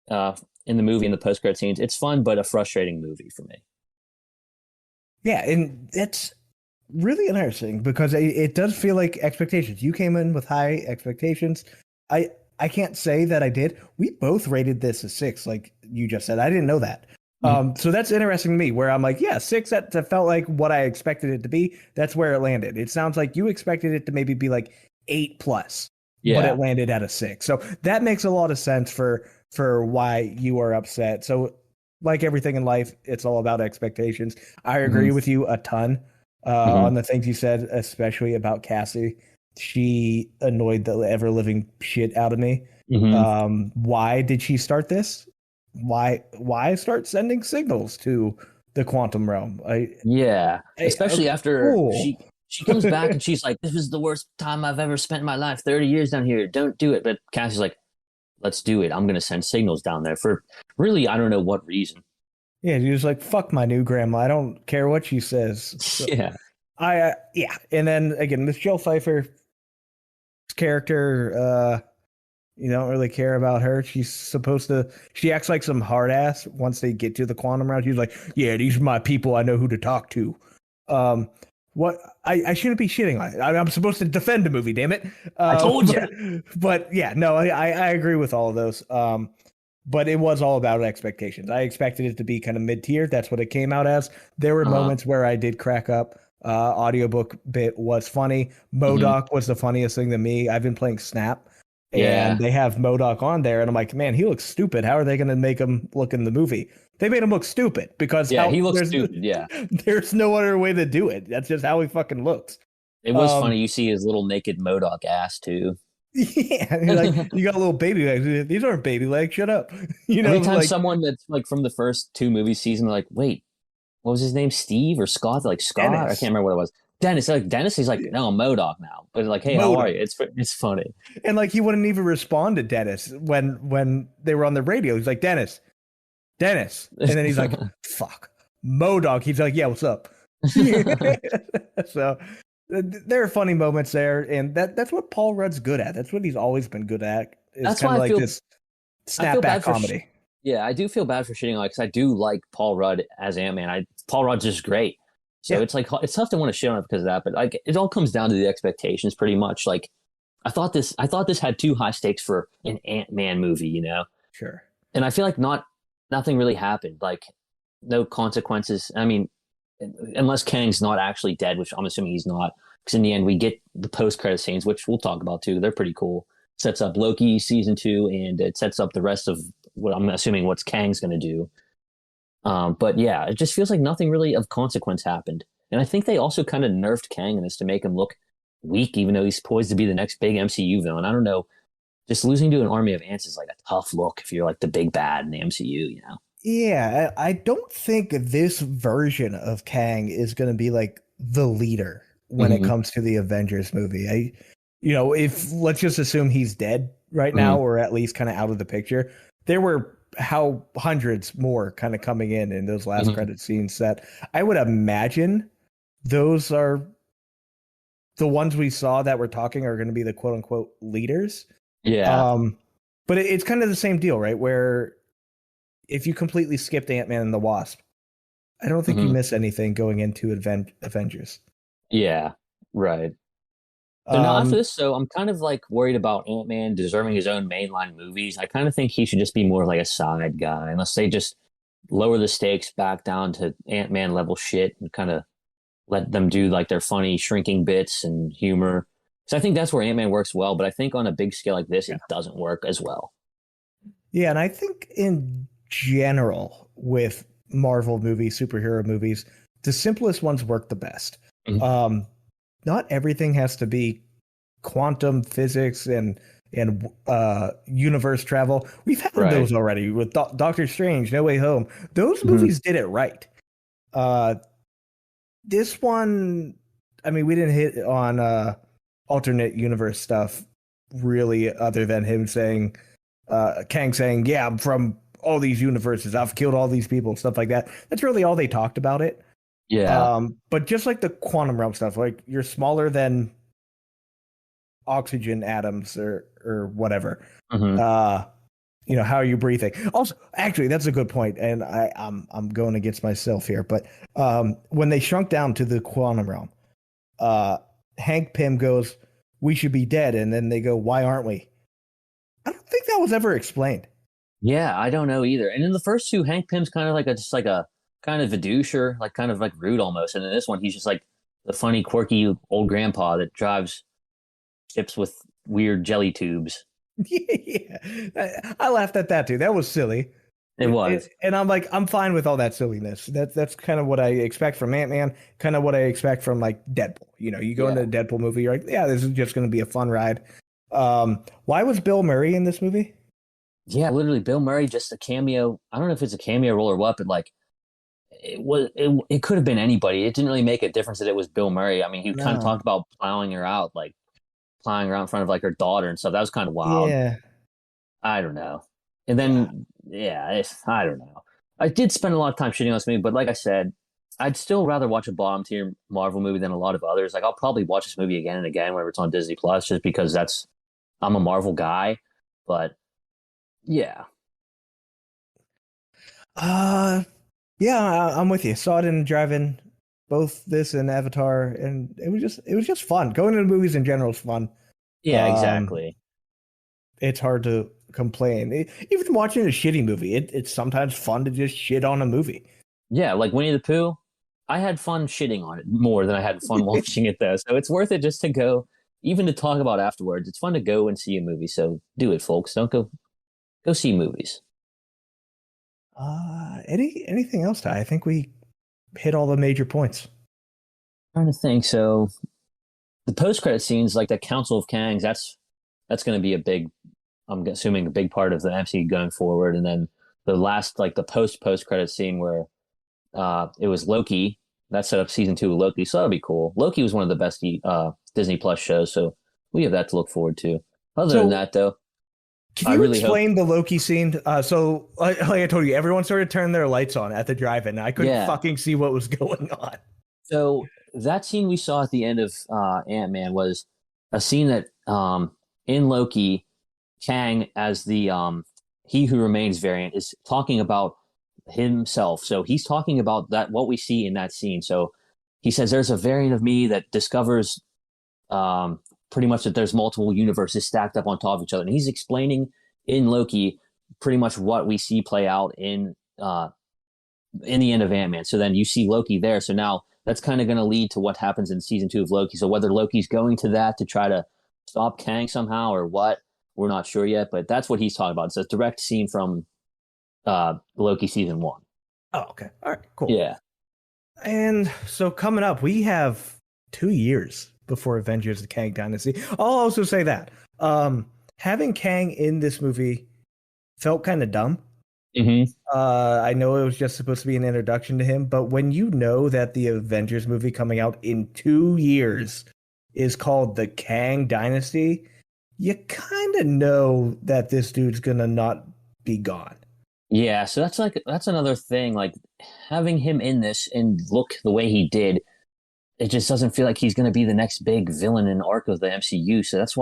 in the movie and the post-credit scenes. It's fun, but a frustrating movie for me. Yeah, and it's really interesting because it does feel like expectations. You came in with high expectations. I can't say that I did. We both rated this a 6, like you just said. I didn't know that. Mm-hmm. So that's interesting to me, where I'm like, yeah, 6. That felt like what I expected it to be. That's where it landed. It sounds like you expected it to maybe be like 8 plus, but it Yeah. landed at a 6. So that makes a lot of sense for why you are upset. So like everything in life, it's all about expectations. I agree Mm-hmm. with you a ton Mm-hmm. on the things you said, especially about Cassie. She annoyed the ever living shit out of me. Mm-hmm. Why did she start this? Why start sending signals to the quantum realm? Yeah. Especially Okay, after cool. she comes back and she's like, "This was the worst time I've ever spent in my life. 30 years down here. Don't do it." But Cassie's like, "Let's do it. I'm gonna send signals down there for really I don't know what reason." Yeah, he was like, "Fuck my new grandma. I don't care what she says." So Yeah. yeah, and then again, Michelle Pfeiffer's character, you don't really care about her. She's supposed to. She acts like some hard ass once they get to the quantum realm. She's like, "Yeah, these are my people. I know who to talk to." Um, what I shouldn't be shitting on it. I'm supposed to defend the movie. Damn it. I told you. But yeah, no, I agree with all of those. But it was all about expectations. I expected it to be kind of mid tier. That's what it came out as. There were Uh-huh. moments where I did crack up. Audiobook bit was funny. Mm-hmm. MODOK was the funniest thing to me. I've been playing Snap, and Yeah. they have MODOK on there, and I'm like, man, he looks stupid. How are they going to make him look in the movie? They made him look stupid because Yeah, how he looks there's stupid. Yeah. there's no other way to do it. That's just how he fucking looks. It was Um, funny. You see his little naked Modoc ass too. yeah, you're like you got little baby legs. These aren't baby legs. Shut up. You know, Every time like someone that's like from the first two movie season, they're like, wait, what was his name? Steve or Scott? Like Scott? I can't Dennis. remember what it was. Dennis. Like Dennis, he's like, no, I'm Modoc now. But like, hey, how are MODOK. you? It's funny. And like he wouldn't even respond to Dennis when they were on the radio. He's like, Dennis, Dennis. And then he's like, fuck. MODOK. He's like, yeah, what's up? So there are funny moments there, and that's what Paul Rudd's good at. That's what he's always been good at. Is That's kind why of like this I feel snapback bad for comedy. yeah, I do feel bad for shitting on it because I do like Paul Rudd as Ant Man. Paul Rudd's just great. So Yeah, it's like it's tough to want to shit on it because of that, but like it all comes down to the expectations pretty much. Like I thought this had too high stakes for an Ant Man movie, you know? sure. And I feel like nothing really happened. Like no consequences. I mean, unless Kang's not actually dead, which I'm assuming he's not, because in the end we get the post credit scenes, which we'll talk about too. They're pretty cool. Sets up Loki season 2, and it sets up the rest of what I'm assuming what's Kang's going to do. But yeah, it just feels like nothing really of consequence happened. And I think they also kind of nerfed Kang in this to make him look weak, even though he's poised to be the next big MCU villain. I don't know. Just losing to an army of ants is like a tough look if you're like the big bad in the MCU, you know? Yeah, I don't think this version of Kang is going to be like the leader when it Hmm. comes to the Avengers movie. If let's just assume he's dead right now, Hmm. or at least kind of out of the picture. There were how hundreds more kind of coming in those last Hmm. credit scenes that I would imagine those are the ones we saw that we're talking are going to be the quote unquote leaders. Yeah. Um, but it's kind of the same deal, right? Where if you completely skipped Ant-Man and the Wasp, I don't think you Hmm. miss anything going into Avengers. Yeah. Right. So now after Um, this, so I'm kind of like worried about Ant-Man deserving his own mainline movies. I kind of think he should just be more like a side guy, unless they just lower the stakes back down to Ant-Man level shit and kind of let them do like their funny shrinking bits and humor. So I think that's where Ant-Man works well, but I think on a big scale like this, yeah, it doesn't work as well. yeah, and I think in general with Marvel movies, superhero movies, the simplest ones work the best. Mhm. Um, Not everything has to be quantum physics and universe travel. We've had Right. those already with Doctor Strange, No Way Home. Those Hmm. movies did it right. Uh, this one, I mean, we didn't hit on alternate universe stuff really, other than him saying, Kang saying, "Yeah, I'm from all these universes. I've killed all these people," stuff like that. That's really all they talked about it. Yeah. But just like the quantum realm stuff, like you're smaller than oxygen atoms or whatever. Hmm. Uh, how are you breathing? Also, actually, that's a good point, and I'm going against myself here, but when they shrunk down to the quantum realm, uh, Hank Pym goes, "We should be dead," and then they go, "Why aren't we?" I don't think that was ever explained. Yeah, I don't know either. And in the first two, Hank Pym's kind of like a just like a kind of a doucher, like kind of like rude almost. And in this one, he's just like the funny, quirky old grandpa that drives ships with weird jelly tubes. Yeah, I laughed at that too. That was silly. It was. And I'm like, I'm fine with all that silliness. That's kind of what I expect from Ant-Man, kind of what I expect from like Deadpool. You go into Yeah. a Deadpool movie, you're like, yeah, this is just going to be a fun ride. Why was Bill Murray in this movie? Yeah, literally Bill Murray, just a cameo. I don't know if it's a cameo role or what, but like it could have been anybody. It didn't really make a difference that it was Bill Murray. I mean, he kind of No. talked about plowing her out, like plowing her out in front of like her daughter and stuff. That was kind of wild. Yeah. I don't know. And Yeah. then, yeah, I don't know. I did spend a lot of time shitting on this movie, but like I said, I'd still rather watch a bottom tier Marvel movie than a lot of others. Like I'll probably watch this movie again and again whenever it's on Disney Plus, just because I'm a Marvel guy. But yeah, Uh, yeah, I'm with you. Saw it in drive-in, both this and Avatar, and it was just fun. Going to the movies in general is fun. yeah, Um, exactly. it's hard to complain. Even watching a shitty movie, it's sometimes fun to just shit on a movie. Yeah, like Winnie the Pooh, I had fun shitting on it more than I had fun watching it though. So it's worth it just to go, even to talk about afterwards. It's fun to go and see a movie. So do it, folks. Don't go see movies. Anything else, Ty? I think we hit all the major points. Trying to think. So the post credit scenes, like the Council of Kangs, that's going to be a big, I'm assuming a big part of the MC going forward. And then the last, like the post credit scene where it was Loki that set up season 2 of Loki, so that'll be cool. Loki was one of the best Disney Plus shows, so we have that to look forward to. Other than So, that, though, can I you really hope. explain the Loki scene? So, like I told you, everyone started turning their lights on at the drive-in. And I couldn't Yeah. fucking see what was going on. So that scene we saw at the end of Ant Man was a scene that in Loki, Kang as the He Who Remains variant is talking about himself. So he's talking about that what we see in that scene. So he says there's a variant of me that discovers pretty much that there's multiple universes stacked up on top of each other, and he's explaining in Loki pretty much what we see play out in the end of Ant Man. So then you see Loki there. So now that's kind of going to lead to what happens in season 2 of Loki. So whether Loki's going to that to try to stop Kang somehow or what, we're not sure yet. But that's what he's talking about. It's a direct scene from Loki season 1. Oh, okay. All right, cool. Yeah. And so coming up, we have 2 years before Avengers: The Kang Dynasty. I'll also say that having Kang in this movie felt kind of dumb. Hmm. I know it was just supposed to be an introduction to him, but when you know that the Avengers movie coming out in 2 years is called The Kang Dynasty, you kind of know that this dude's gonna not be gone. Yeah, so that's another thing. Like having him in this and look the way he did, it just doesn't feel like he's going to be the next big villain in arc of the MCU. So that's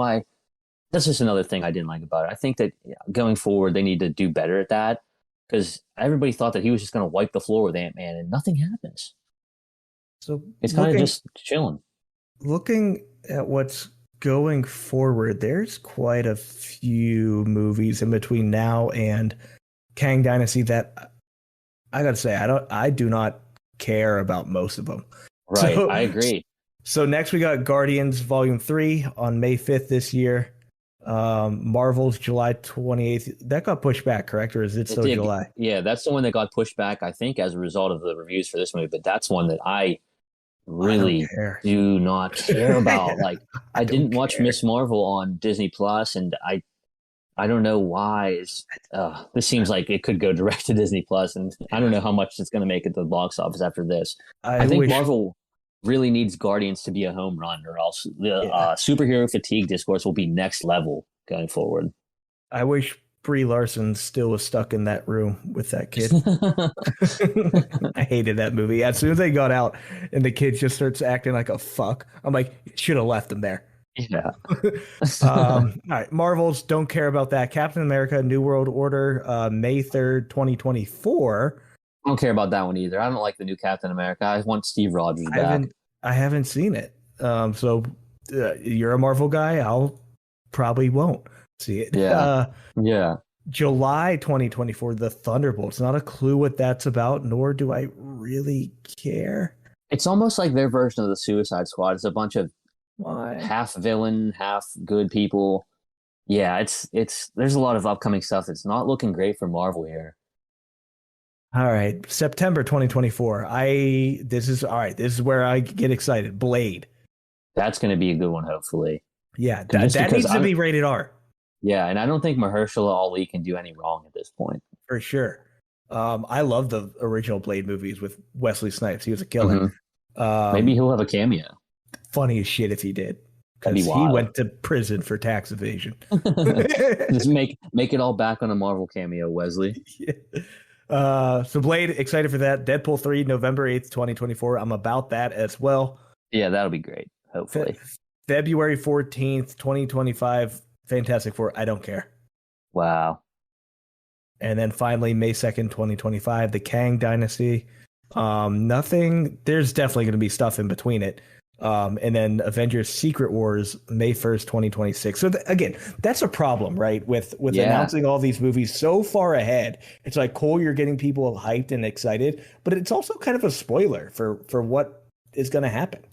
just another thing I didn't like about it. I think that going forward they need to do better at that because everybody thought that he was just going to wipe the floor with Ant-Man and nothing happens. So It's kind of just chilling. looking at what's going forward, there's quite a few movies in between now and Kang Dynasty that I gotta say I do not care about most of them. Right, So I agree. so next we got Guardians Volume 3 on May 5th this year. Marvel's July 28th. That got pushed back, correct? Or is it It still did. July? Yeah, that's the one that got pushed back, I think, as a result of the reviews for this movie. But that's one that I I don't really care. do not care about. Like, I I don't didn't watch care. Miss Marvel on Disney Plus, and I don't know why. This seems like it could go direct to Disney Plus, and I don't know how much it's going to make at the box office after this. I I think wish, Marvel really needs Guardians to be a home run, or else the yeah, superhero fatigue discourse will be next level going forward. I wish Brie Larson still was stuck in that room with that kid. I hated that movie. As soon as they got out and the kid just starts acting like a fuck, I'm like, should have left him there. Yeah. All right, Marvels, don't care about that. Captain America: New World Order, May 3rd, 2024. I don't care about that one either. I don't like the new Captain America. I want Steve Rogers I back. haven't, I haven't seen it. So you're a Marvel guy. I'll probably won't see it. Yeah. Yeah. July 2024, The Thunderbolts. Not a clue what that's about, nor do I really care. It's almost like their version of the Suicide Squad. It's a bunch of Why? half villain, half good people. Yeah, it's there's a lot of upcoming stuff that's not looking great for Marvel here. All right, September 2024. This is all right. This is where I get excited. Blade. That's going to be a good one, hopefully. Yeah, that Just that because needs to I'm, be rated R yeah, and I don't think Mahershala Ali can do any wrong at this point. for sure. I love the original Blade movies with Wesley Snipes. He was a killer. Hmm. Maybe Um, he'll have a cameo. funny as shit if he did, That'd be because he wild. went to prison for tax evasion. Just make it all back on a Marvel cameo, Wesley. Yeah. So Blade, excited for that. Deadpool 3, November 8th, 2024. I'm about that as well. Yeah, that'll be great. Fe- Hopefully. February 14th, 2025, Fantastic Four. I don't care. Wow. And then finally, May 2nd, 2025, the Kang Dynasty. Nothing. There's definitely going to be stuff in between it. And then Avengers Secret Wars, May 1st, 2026. So again, that's a problem, right? With Yeah. announcing all these movies so far ahead. It's like, cool, you're getting people hyped and excited, but it's also kind of a spoiler for what is going to happen.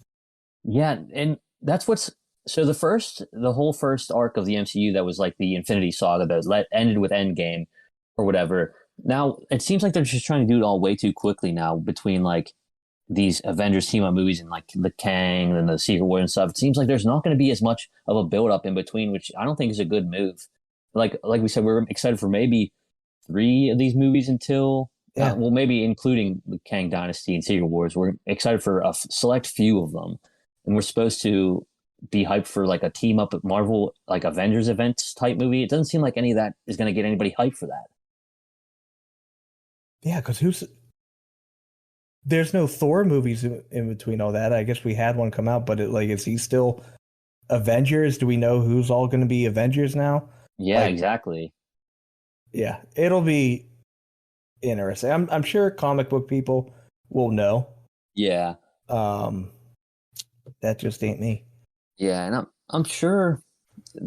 Yeah, and that's what's so the whole first arc of the MCU that was like the Infinity Saga that ended with Endgame or whatever. Now it seems like they're just trying to do it all way too quickly now between like these Avengers team up movies and like the Kang and the Secret War and stuff. It seems like there's not going to be as much of a build up in between, which I don't think is a good move. Like we said, we're excited for maybe three of these movies until Yeah. well, maybe including the Kang Dynasty and Secret Wars. We're excited for a select few of them, and we're supposed to be hyped for like a team up at Marvel, like Avengers events type movie. It doesn't seem like any of that is going to get anybody hyped for that. Yeah, because there's no Thor movies in between all that. I guess we had one come out, but is he still Avengers? Do we know who's all going to be Avengers now? Yeah, Like, exactly. yeah, it'll be interesting. I'm sure comic book people will know. Yeah, Um, that just ain't me. yeah, and I'm sure.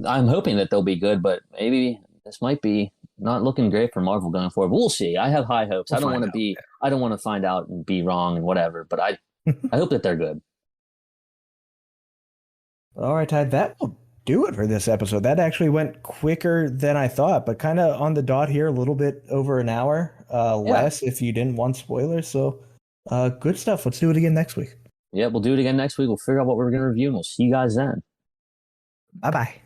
I'm hoping that they'll be good, but maybe this might be not looking great for Marvel going forward. We'll see. I have high hopes. We'll find out. I don't want to find out and be wrong and whatever, but I hope that they're good. All right, Ty, that will do it for this episode. That actually went quicker than I thought, but kind of on the dot here, a little bit over an hour, Yeah. less if you didn't want spoilers. So, good stuff. Let's do it again next week. Yeah, we'll do it again next week. We'll figure out what we're going to review, and we'll see you guys then. Bye bye.